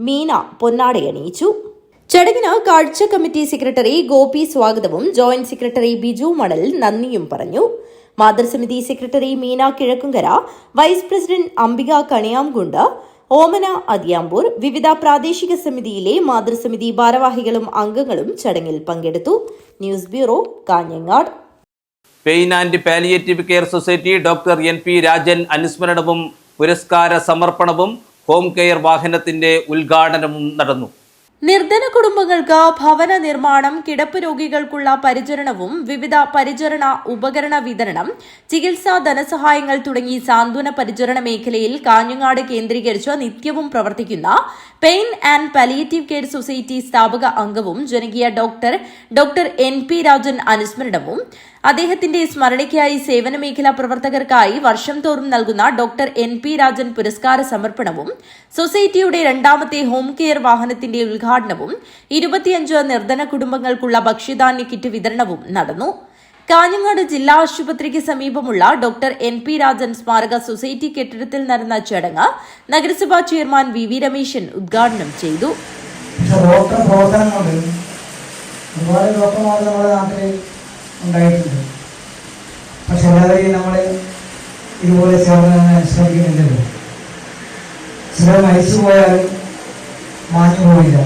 മീന പൊന്നാടയണിയിച്ചു. ചടങ്ങിന് കാഴ്ച കമ്മിറ്റി സെക്രട്ടറി ഗോപി സ്വാഗതവും ജോയിന്റ് സെക്രട്ടറി ബിജു മണൽ നന്ദിയും പറഞ്ഞു. മാതൃസമിതി secretary Meena Kizhakkumkara, vice president Ambika Kaniyamkund, Omana Adyampur, വിവിധ പ്രാദേശിക സമിതിയിലെ മാതൃസമിതി ഭാരവാഹികളും അംഗങ്ങളും ചടങ്ങിൽ പങ്കെടുത്തു. News bureau, Kanhangad. Pain and palliative care society doctor NP Rajan അനുസ്മരണവും പുരസ്കാര സമർപ്പണവും ഹോം കെയർ വാഹനത്തിന്റെ ഉദ്ഘാടനവും നടന്നു. നിർധന കുടുംബങ്ങൾക്ക് ഭവന നിർമ്മാണം, കിടപ്പ് രോഗികൾക്കുള്ള പരിചരണവും വിവിധ പരിചരണ ഉപകരണ വിതരണം, ചികിത്സാ ധനസഹായങ്ങൾ തുടങ്ങി സാന്ത്വന പരിചരണ മേഖലയിൽ കാഞ്ഞങ്ങാട് കേന്ദ്രീകരിച്ച് നിത്യവും പ്രവർത്തിക്കുന്ന pain and palliative care society സ്ഥാപക അംഗവും ജനകീയ ഡോക്ടർ NP രാജൻ അനുസ്മരണവും അദ്ദേഹത്തിന്റെ സ്മരണയ്ക്കായി സേവന മേഖലാ പ്രവർത്തകർക്കായി വർഷം തോറും നൽകുന്ന ഡോക്ടർ NP രാജൻ പുരസ്കാര സമർപ്പണവും സൊസൈറ്റിയുടെ 2ാമത്തെ ഹോം കെയർ വാഹനത്തിന്റെ ഉദ്ഘാടനവും 25 നിർധന കുടുംബങ്ങൾക്കുള്ള ഭക്ഷ്യധാന്യ കിറ്റ് വിതരണവും നടന്നു. കാഞ്ഞങ്ങാട് ജില്ലാ ആശുപത്രിക്ക് സമീപമുള്ള ഡോക്ടർ NP രാജൻ സ്മാരക സൊസൈറ്റി കെട്ടിടത്തിൽ നടന്ന ചടങ്ങ് നഗരസഭാ ചെയർമാൻ VV രമേശൻ ഉദ്ഘാടനം ചെയ്തു. ഉണ്ടായിട്ടുണ്ട്. പക്ഷെ എല്ലാവരെയും നമ്മൾ ഇതുപോലെ സേവനം അനുസ്മരിക്കുന്നില്ലല്ലോ. ചിലർ മരിച്ചു പോയാലും മാഞ്ഞു പോയില്ല.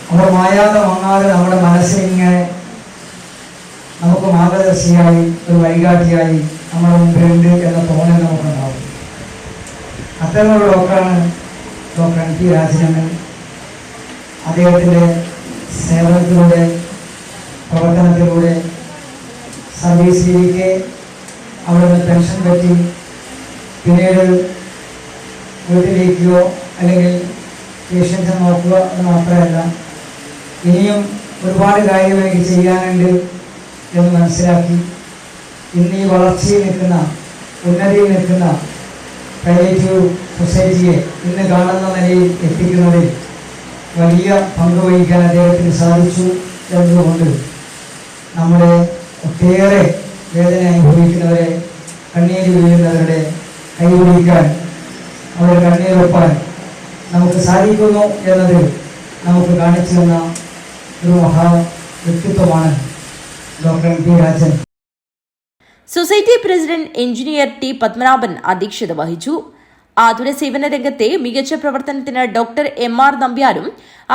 അവർ മായാതെ മങ്ങാതെ നമ്മുടെ മനസ്സിലിങ്ങനെ നമുക്ക് മാർഗദർശിയായി ഒരു വഴികാട്ടിയായി നമ്മുടെ മുമ്പിലുണ്ട് എന്ന തോന്നൽ നമുക്കുണ്ടാവും. അത്തരമൊരു ഡോക്ടറാണ് ഡോക്ടർ NP രാജൻ. അദ്ദേഹത്തിൻ്റെ സേവനത്തിലൂടെ പ്രവർത്തനത്തിലൂടെ സർവീസ് രീതിക്ക് അവിടുന്ന് പെൻഷൻ പറ്റി പിന്നീട് വീട്ടിലേക്കോ അല്ലെങ്കിൽ പേഷ്യൻസിനെ നോക്കുക എന്ന് മാത്രമല്ല ഇനിയും ഒരുപാട് കാര്യങ്ങൾ എനിക്ക് ചെയ്യാനുണ്ട് എന്ന് മനസ്സിലാക്കി ഇന്ന് ഈ വളർച്ചയിൽ നിൽക്കുന്ന ഉന്നതിയിൽ നിൽക്കുന്ന പാലിയേറ്റീവ് സൊസൈറ്റിയെ ഇന്ന് കാണുന്ന നിലയിൽ എത്തിക്കുന്നതിൽ വലിയ പങ്ക് വഹിക്കാൻ അദ്ദേഹത്തിന് സാധിച്ചു എന്നതുകൊണ്ട് നമ്മുടെ ഒട്ടേറെ വേദന അനുഭവിക്കുന്നവരെ, കണ്ണീര് വീഴുന്നവരുടെ കൈപിടിക്കാൻ, അവരുടെ കണ്ണീരൊപ്പാൻ നമുക്ക് സാധിക്കുന്നു എന്നത് നമുക്ക് കാണിച്ചു തന്ന ഒരു മഹാ വ്യക്തിത്വമാണ് doctor M P Rajan. Society president engineer T Padmanabhan അധ്യക്ഷത വഹിച്ചു. ആതുര സേവന രംഗത്തെ മികച്ച പ്രവർത്തനത്തിന് ഡോക്ടർ എം.ആർ. നമ്പ്യാരും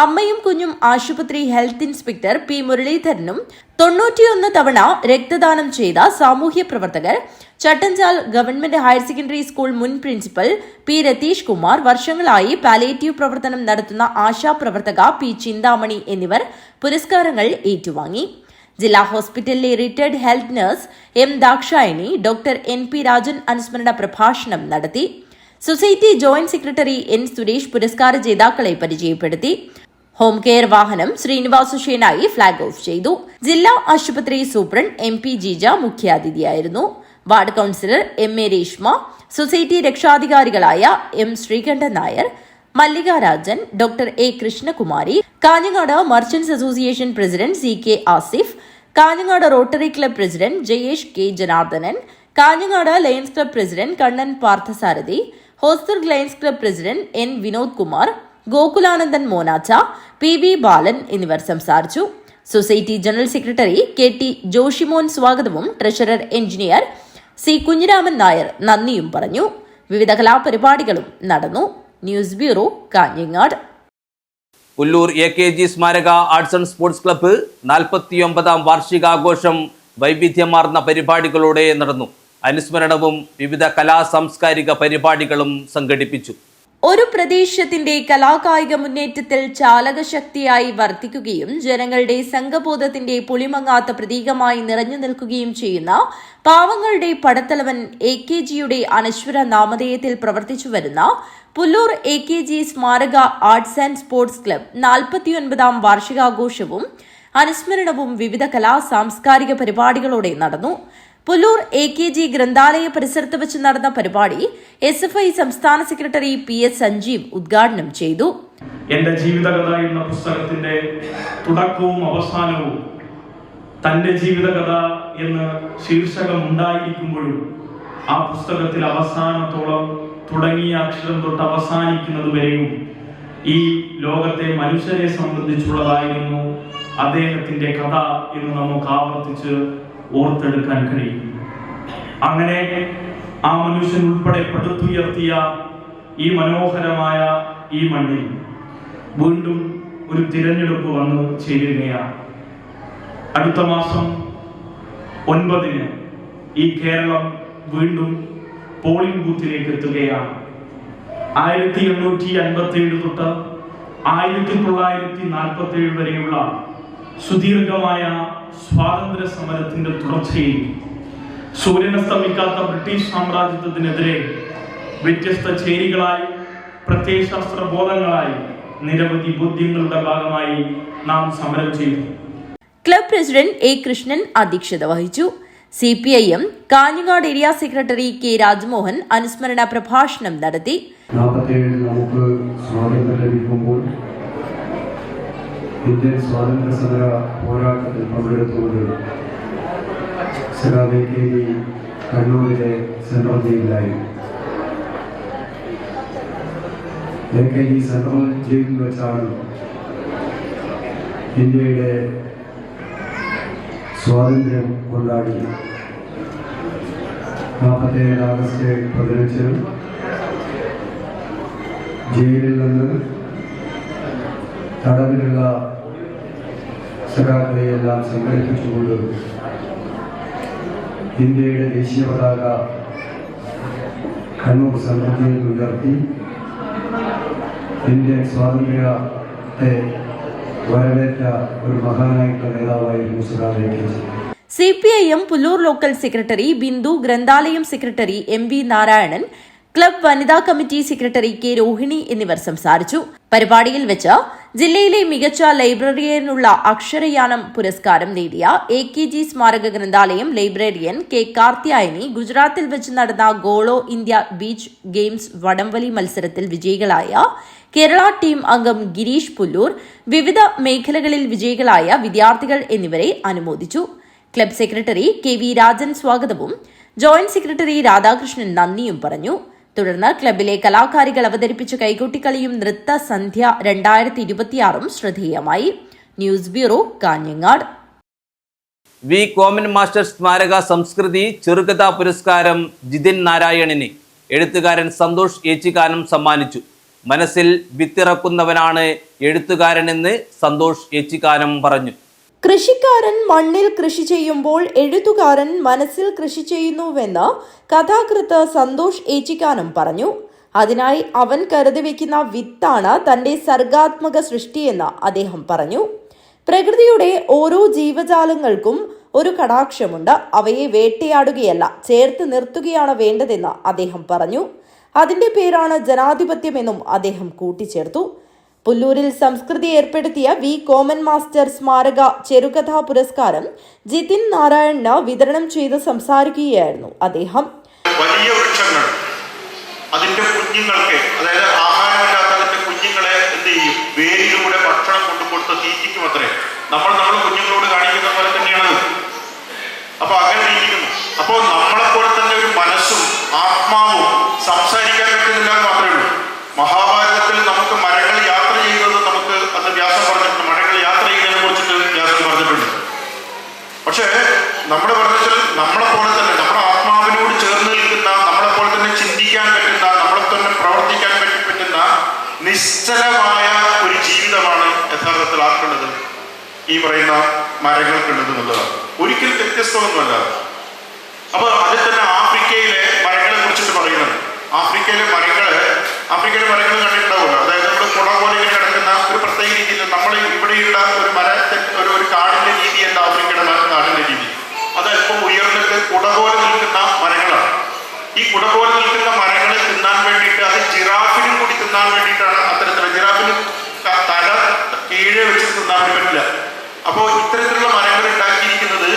അമ്മയും കുഞ്ഞും ആശുപത്രി ഹെൽത്ത് ഇൻസ്പെക്ടർ പി. മുരളീധരനും 91 തവണ രക്തദാനം ചെയ്ത സാമൂഹ്യ പ്രവർത്തകർ, Chattanchal government higher secondary school മുൻ പ്രിൻസിപ്പൽ പി. രതീഷ് കുമാർ, വർഷങ്ങളായി പാലിയേറ്റീവ് പ്രവർത്തനം നടത്തുന്ന ആശാപ്രവർത്തക പി. ചിന്താമണി എന്നിവർ പുരസ്കാരങ്ങൾ ഏറ്റുവാങ്ങി. ജില്ലാ ഹോസ്പിറ്റലിലെ retired health nurse M. Dakshayani doctor N. P. Rajan അനുസ്മരണ പ്രഭാഷണം നടത്തി. Society joint secretary N. Suresh പുരസ്കാര ജേതാക്കളെ പരിചയപ്പെടുത്തി. ഹോം കെയർ വാഹനം ശ്രീനിവാസു ഷേനായി ഫ്ളാഗ് ഓഫ് ചെയ്തു. ജില്ലാ ആശുപത്രി സൂപ്രണ്ട് എം. പി. ജീജ മുഖ്യാതിഥിയായിരുന്നു. Ward councillor M. A. Reshma, society രക്ഷാധികാരികളായ M. Sreekantan Nair, Mallika Rajan, doctor A. Krishnakumari, Kanhangad merchants association president C. K. Asif, Kanhangad rotary club president Jayesh K. Janardhanan, Kanhangad lions club president Kannan Parthasarathy, Hosdurg lions club president N. Vinod Kumar, Gokulanandan Monacha, P. V. Balan എന്നിവർ സംസാരിച്ചു. Society general secretary K. T. Joshimon സ്വാഗതവും treasurer engineer C. Kunhiraman Nair നന്ദിയും പറഞ്ഞു. വിവിധ കലാപരിപാടികളും നടന്നു. News bureau, Kanhangad. Pullur AKG സ്മാരക ആർട്സ് ആൻഡ് സ്പോർട്സ് ക്ലബ്ബ് 49ാം വാർഷികാഘോഷം വൈവിധ്യമാർന്ന പരിപാടികളോടെ നടന്നു. അനുസ്മരണവും വിവിധ സാംസ്കാരിക പരിപാടികളും സംഘടിപ്പിച്ചു. ഒരു പ്രദേശത്തിന്റെ കലാകായിക മുന്നേറ്റത്തിൽ ചാലകശക്തിയായി വർത്തിക്കുകയും ജനങ്ങളുടെ സംഘബോധത്തിന്റെ പുളിമങ്ങാത്ത പ്രതീകമായി നിറഞ്ഞു നിൽക്കുകയും ചെയ്യുന്ന പാവങ്ങളുടെ പടത്തലവൻ AKGയുടെ അനശ്വര നാമധേയത്തിൽ പ്രവർത്തിച്ചു വരുന്ന പുല്ലൂർ AKG സ്മാരക ആർട്സ് ആൻഡ് സ്പോർട്സ് ക്ലബ് 49ാം വാർഷികാഘോഷവും അനുസ്മരണവും വിവിധ സാംസ്കാരിക പരിപാടികളോടെ നടന്നു. പുല്ലൂർ AKG ഗ്രന്ഥാലയ പരിസരത്ത് വെച്ച് നടന്ന പരിപാടി SFI സംസ്ഥാന സെക്രട്ടറി PS സഞ്ജീവ് ഉദ്ഘാടനം ചെയ്തു. എന്റെ ജീവിതകഥ എന്ന പുസ്തകത്തിന്റെ തുടക്കവും അവസാനവും തന്റെ ജീവിതകഥ എന്ന് ശീർഷകം ഉണ്ടായിരിക്കുമ്പോഴും ആ പുസ്തകത്തിൽ അവസാനത്തോളം തുടങ്ങിയ അക്ഷരം തൊട്ട് അവസാനിക്കുന്നത് വരെയും ഈ ലോകത്തെ മനുഷ്യരെ സംബന്ധിച്ചുള്ളതായിരുന്നു അദ്ദേഹത്തിന്റെ കഥ എന്ന് നമുക്ക് ആവർത്തിച്ച് ഓർത്തെടുക്കാൻ കഴിയും. അങ്ങനെ ആ മനുഷ്യൻ ഉൾപ്പെടെ പടുത്തുയർത്തിയ ഈ മനോഹരമായ ഈ മണ്ണിൽ വീണ്ടും ഒരു തിരഞ്ഞെടുപ്പ് വന്നു ചേരുകയാണ്. അടുത്ത മാസം 9-ന് ഈ കേരളം വീണ്ടും പോളിംഗ് ബൂത്തിലേക്ക് എത്തുകയാണ്. 1857 തൊട്ട് 1947 വരെയുള്ള സുദീർഘമായ സ്വാതന്ത്ര്യ സമരത്തിന്റെ തുടർച്ചയിൽ സൂര്യനസ്തമിക്കാത്ത ബ്രിട്ടീഷ് സാമ്രാജ്യത്വത്തിനെതിരെ വ്യത്യസ്ത ചേരികളായി, പ്രത്യയശാസ്ത്ര ബോധങ്ങളായി നിരവധി ബോധ്യങ്ങളുടെ ഭാഗമായി നാം സമരം ചെയ്തു. Club president A. കൃഷ്ണൻ അധ്യക്ഷത വഹിച്ചു. CPIM Kanhangad area secretary K. Rajmohan അനുസ്മരണ പ്രഭാഷണം നടത്തി. 47 നമുക്ക് സ്വാതന്ത്ര്യം ലഭിക്കുമ്പോൾ ഇന്ത്യൻ സ്വാതന്ത്ര്യ സമര പോരാട്ടത്തിൽ പങ്കെടുത്തുകൊണ്ട് AKG കണ്ണൂരിലെ സെൻട്രൽ ജയിലിലായിരുന്നു. AKG സെൻട്രൽ ജയിലിൽ വെച്ചാണ് ഇന്ത്യയുടെ സ്വാതന്ത്ര്യം കൊണ്ടാടി. 47 ആഗസ്റ്റ് 15 ജയിലിൽ നിന്ന് തടവിലുള്ള സഖാക്കളെയെല്ലാം സംഘടിപ്പിച്ചുകൊണ്ട് ഇന്ത്യയുടെ ദേശീയ പതാക കണ്ണൂർ സെൻട്രൽ ഉയർത്തി ഇന്ത്യൻ സ്വാതന്ത്ര്യത്തെ വരവേറ്റ ഒരു മഹാനായിട്ടുള്ള നേതാവായിരുന്നു AKG. CPIM Pullur local secretary Bindu, ഗ്രന്ഥാലയം സെക്രട്ടറി MV നാരായണൻ, ക്ലബ് വനിതാ കമ്മിറ്റി സെക്രട്ടറി K. രോഹിണി എന്നിവർ സംസാരിച്ചു. പരിപാടിയിൽ വെച്ച് ജില്ലയിലെ മികച്ച ലൈബ്രറിയനുള്ള അക്ഷരയാനം പുരസ്കാരം നേടിയ AKG സ്മാരക ഗ്രന്ഥാലയം ലൈബ്രറിയൻ K. കാർത്യായനി, ഗുജറാത്തിൽ വെച്ച് നടന്ന ഗോളോ ഇന്ത്യ ബീച്ച് ഗെയിംസ് വടംവലി മത്സരത്തിൽ വിജയികളായ കേരള ടീം അംഗം ഗിരീഷ് പുല്ലൂർ, വിവിധ മേഖലകളിൽ വിജയികളായ വിദ്യാർത്ഥികൾ എന്നിവരെ അനുമോദിച്ചു. ക്ലബ് സെക്രട്ടറി KV രാജൻ സ്വാഗതവും ജോയിന്റ് സെക്രട്ടറി രാധാകൃഷ്ണൻ നന്ദിയും പറഞ്ഞു. തുടർന്ന് ക്ലബിലെ കലാകാരികൾ അവതരിപ്പിച്ച കൈകൊട്ടിക്കളിയും നൃത്തസന്ധ്യ 2026 ശ്രദ്ധേയമായി. News bureau, Kanhangad. V Koman master സ്മാരക സംസ്കൃതി ചെറുകഥാ പുരസ്കാരം ജിതിൻ നാരായണന് എഴുത്തുകാരൻ സന്തോഷ് ഏച്ചിക്കാനം സമ്മാനിച്ചു. മനസ്സിൽ വിത്തിറക്കുന്നവനാണ് എഴുത്തുകാരനെന്ന് സന്തോഷ് ഏച്ചിക്കാനം പറഞ്ഞു. കൃഷിക്കാരൻ മണ്ണിൽ കൃഷി ചെയ്യുമ്പോൾ എഴുത്തുകാരൻ മനസ്സിൽ കൃഷി ചെയ്യുന്നുവെന്ന് കഥാകൃത്ത് സന്തോഷ് ഏച്ചിക്കാനം പറഞ്ഞു. അതിനായി അവൻ കരുതി വയ്ക്കുന്ന വിത്താണ് തന്റെ സർഗാത്മക സൃഷ്ടിയെന്ന് അദ്ദേഹം പറഞ്ഞു. പ്രകൃതിയുടെ ഓരോ ജീവജാലങ്ങൾക്കും ഒരു കടാക്ഷമുണ്ട്. അവയെ വേട്ടയാടുകയല്ല, ചേർത്ത് നിർത്തുകയാണ് വേണ്ടതെന്ന് അദ്ദേഹം പറഞ്ഞു. അതിന്റെ പേരാണ് ജനാധിപത്യമെന്നും അദ്ദേഹം കൂട്ടിച്ചേർത്തു. പുല്ലൂരിൽ സംസ്കൃതി ഏർപ്പെടുത്തിയ വി കോമൻ മാസ്റ്റർ സ്മാരക ചെറുകഥാ പുരസ്കാരം ജിതിൻ നാരായണന് വിതരണം ചെയ്ത് സംസാരിക്കുകയായിരുന്നു അദ്ദേഹം. വലിയ വൃക്ഷങ്ങൾ അതിന്റെ കുഞ്ഞുങ്ങൾക്ക്, അതായത് ആഹാരമില്ലാത്തതിന്റെ കുഞ്ഞുങ്ങളെ എന്ത് ചെയ്യും? വേരിലൂടെ ഭക്ഷണം കൊണ്ടുകൊടുത്ത് തീറ്റിക്കും. അത്രേ നമ്മുടെ കുഞ്ഞുങ്ങളോട് കാണിക്കുന്ന പോലെ തന്നെയാണ്. അപ്പൊ അങ്ങനെ ഇരിക്കുന്നു. അപ്പോൾ നമ്മളെപ്പോലെ തന്നെ ഒരു മനസ്സും ആത്മാവും സംസാരിക്കാൻ പറ്റുന്നില്ല എന്ന് മാത്രമേ ഉള്ളൂ. മഹാഭാരതത്തിൽ നമുക്ക് മരങ്ങൾ യാത്ര ചെയ്യുന്നത് നമുക്ക് അന്ന് വ്യാസം പറഞ്ഞിട്ടുണ്ട്. മരങ്ങൾ യാത്ര ചെയ്യുന്നതിനെ കുറിച്ചിട്ട് വ്യാസം പറഞ്ഞിട്ടുണ്ട്. പക്ഷേ നമ്മുടെ പറഞ്ഞാൽ നമ്മളെപ്പോലെ തന്നെ നമ്മുടെ ആത്മാവിനോട് ചേർന്ന് നിൽക്കുന്ന, നമ്മളെപ്പോലെ തന്നെ ചിന്തിക്കാൻ പറ്റുന്ന, നമ്മളെ തന്നെ പ്രവർത്തിക്കാൻ പറ്റുന്ന നിശ്ചലമായ ഒരു ജീവിതമാണ് യഥാർത്ഥത്തിൽ ആർക്കുള്ളത്? ഈ പറയുന്ന മരങ്ങൾക്കുള്ളത് എന്നുള്ളതാണ്. ഒരിക്കലും വ്യത്യസ്തമൊന്നുമല്ല. അപ്പൊ അതിൽ തന്നെ ആഫ്രിക്കയിലെ മരങ്ങളെ കുറിച്ചിട്ട് പറയുന്നത്, ആഫ്രിക്കയിലെ മരങ്ങൾ കണ്ടിട്ടുണ്ടാവുമല്ലോ. അതായത് നമ്മൾ കുട പോലെ ഇങ്ങനെ കിടക്കുന്ന ഒരു പ്രത്യേക രീതിയിൽ നമ്മൾ ഇവിടെയുള്ള ഒരു കാടിന്റെ രീതിയല്ല ആഫ്രിക്കയുടെ കാടിന്റെ രീതി. അത് അല്പം ഉയർന്നിട്ട് കുട പോലെ നിൽക്കുന്ന മരങ്ങളാണ്. ഈ കുട പോലെ നിൽക്കുന്ന മരങ്ങളെ തിന്നാൻ വേണ്ടിയിട്ട്, അത് ജിറാഫിനും കൂടി തിന്നാൻ വേണ്ടിയിട്ടാണ് അത്തരത്തിലുള്ള, ജിറാഫിന് തല കീഴെ വെച്ചിട്ട് തിന്നാൻ പറ്റില്ല. അപ്പോൾ ഇത്തരത്തിലുള്ള മരങ്ങൾ ഉണ്ടാക്കിയിരിക്കുന്നത്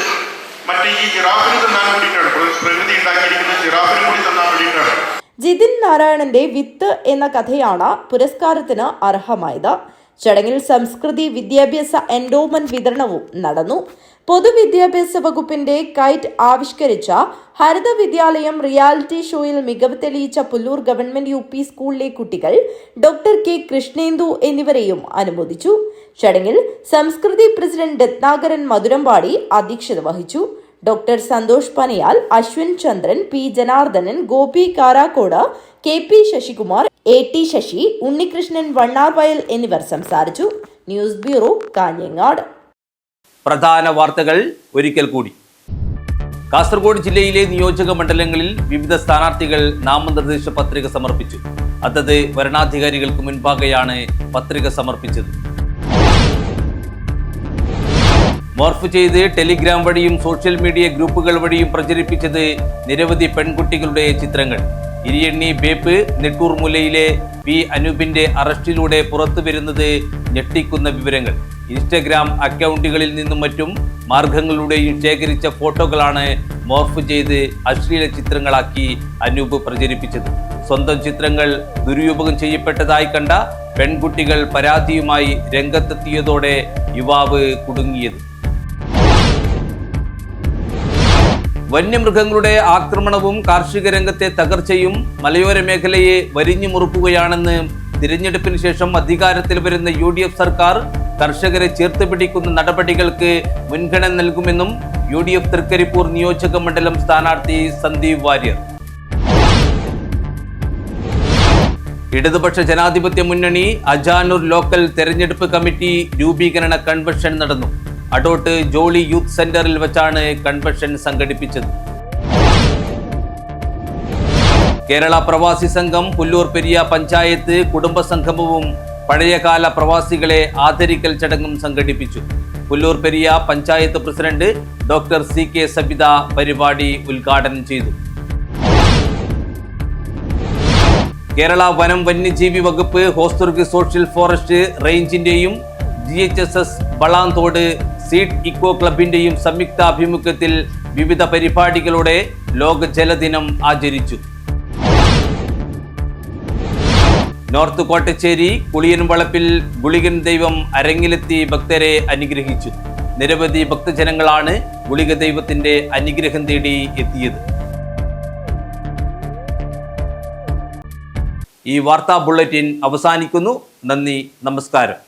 മറ്റേ ഈ ജിറാഫിന് തിന്നാൻ വേണ്ടിയിട്ടാണ്. പ്രകൃതി ഉണ്ടാക്കിയിരിക്കുന്നത് ജിറാഫിന് കൂടി തിന്നാൻ വേണ്ടിയിട്ടാണ്. ജിതിൻ നാരായണന്റെ വിത്ത് എന്ന കഥയാണ് പുരസ്കാരത്തിന് അർഹമായത്. ചടങ്ങിൽ സംസ്കൃതി വിദ്യാഭ്യാസ എൻഡോമെന്റ് വിതരണവും നടന്നു. പൊതുവിദ്യാഭ്യാസ വകുപ്പിന്റെ കൈറ്റ് ആവിഷ്കരിച്ച ഹരിത വിദ്യാലയം റിയാലിറ്റി ഷോയിൽ മികവ് തെളിയിച്ച പുല്ലൂർ ഗവൺമെന്റ് UP സ്കൂളിലെ കുട്ടികൾ ഡോക്ടർ K കൃഷ്ണേന്ദു എന്നിവരെയും അനുമോദിച്ചു. ചടങ്ങിൽ സംസ്കൃതി പ്രസിഡന്റ് രത്നാകരൻ മധുരമ്പാടി അധ്യക്ഷത വഹിച്ചു. Doctor Santhosh Panayal, Ashwin Chandran, P Janardhanan, Gopi Karakkod, KP Sasikumar, AT Sasi, Unnikrishnan Vannarvayal എന്നിവർ സംസാരിച്ചു. News bureau, Kanhangad. പ്രധാന വാർത്തകൾ ഒരിക്കൽ കൂടി. കാസർഗോഡ് ജില്ലയിലെ നിയോജക മണ്ഡലങ്ങളിൽ വിവിധ സ്ഥാനാർത്ഥികൾ നാമനിർദ്ദേശ പത്രിക സമർപ്പിച്ചു. അതത് വരണാധികാരികൾക്ക് മുൻപാകെയാണ് പത്രിക സമർപ്പിച്ചത്. മോർഫ് ചെയ്ത് ടെലിഗ്രാം വഴിയും സോഷ്യൽ മീഡിയ ഗ്രൂപ്പുകൾ വഴിയും പ്രചരിപ്പിച്ചത് നിരവധി പെൺകുട്ടികളുടെ ചിത്രങ്ങൾ. ഇരിയണ്ണി ബേപ്പ് നെട്ടൂർ മുലയിലെ P അനൂപിന്റെ അറസ്റ്റിലൂടെ പുറത്തു വരുന്നത് ഞെട്ടിക്കുന്ന വിവരങ്ങൾ. ഇൻസ്റ്റഗ്രാം അക്കൗണ്ടുകളിൽ നിന്നും മറ്റും മാർഗങ്ങളിലൂടെയും ശേഖരിച്ച ഫോട്ടോകളാണ് മോർഫ് ചെയ്ത് അശ്ലീല ചിത്രങ്ങളാക്കി അനൂപ് പ്രചരിപ്പിച്ചത്. സ്വന്തം ചിത്രങ്ങൾ ദുരുപയോഗം ചെയ്യപ്പെട്ടതായി കണ്ട പെൺകുട്ടികൾ പരാതിയുമായി രംഗത്തെത്തിയതോടെ യുവാവ് കുടുങ്ങിയത്. വന്യമൃഗങ്ങളുടെ ആക്രമണവും കാർഷിക രംഗത്തെ തകർച്ചയും മലയോര മേഖലയെ വരിഞ്ഞു മുറുക്കുകയാണെന്ന് തിരഞ്ഞെടുപ്പിന് ശേഷം അധികാരത്തിൽ വരുന്ന UDF സർക്കാർ കർഷകരെ ചേർത്ത് പിടിക്കുന്ന നടപടികൾക്ക് മുൻഗണന നൽകുമെന്നും UDF തൃക്കരിപ്പൂർ നിയോജക മണ്ഡലം സ്ഥാനാർത്ഥി സന്ദീപ് വാര്യർ. ഇടതുപക്ഷ ജനാധിപത്യ മുന്നണി അജാനൂർ ലോക്കൽ തെരഞ്ഞെടുപ്പ് കമ്മിറ്റി രൂപീകരണ കൺവെൻഷൻ നടന്നു. അടോട്ട് ജോളി യൂത്ത് സെന്ററിൽ വെച്ചാണ് കൺവെൻഷൻ സംഘടിപ്പിച്ചത്. കേരള പ്രവാസി സംഘം പുല്ലൂർ പെരിയ പഞ്ചായത്ത് കുടുംബ സംഗമവും പഴയകാല പ്രവാസികളെ ആദരിക്കൽ ചടങ്ങും സംഘടിപ്പിച്ചു. Pullur Periya panchayat president doctor CK Sabitha പരിപാടി ഉദ്ഘാടനം ചെയ്തു. കേരള വനം വന്യജീവി വകുപ്പ് ഹോസ്ദുർഗ് സോഷ്യൽ ഫോറസ്റ്റ് റേഞ്ചിന്റെയും GHSS വളാന്തോട് സീഡ് ഇക്കോ ക്ലബിന്റെയും സംയുക്താഭിമുഖ്യത്തിൽ വിവിധ പരിപാടികളോടെ ലോക ജലദിനം ആചരിച്ചു. നോർത്ത് കോട്ടച്ചേരി കുളിയൻ വളപ്പിൽ ഗുളികൻ ദൈവം അരങ്ങിലെത്തി ഭക്തരെ അനുഗ്രഹിച്ചു. നിരവധി ഭക്തജനങ്ങളാണ് ഗുളിക ദൈവത്തിന്റെ അനുഗ്രഹം തേടി എത്തിയത്. ഈ വാർത്താ ബുള്ളറ്റിൻ അവസാനിക്കുന്നു. നന്ദി, നമസ്കാരം.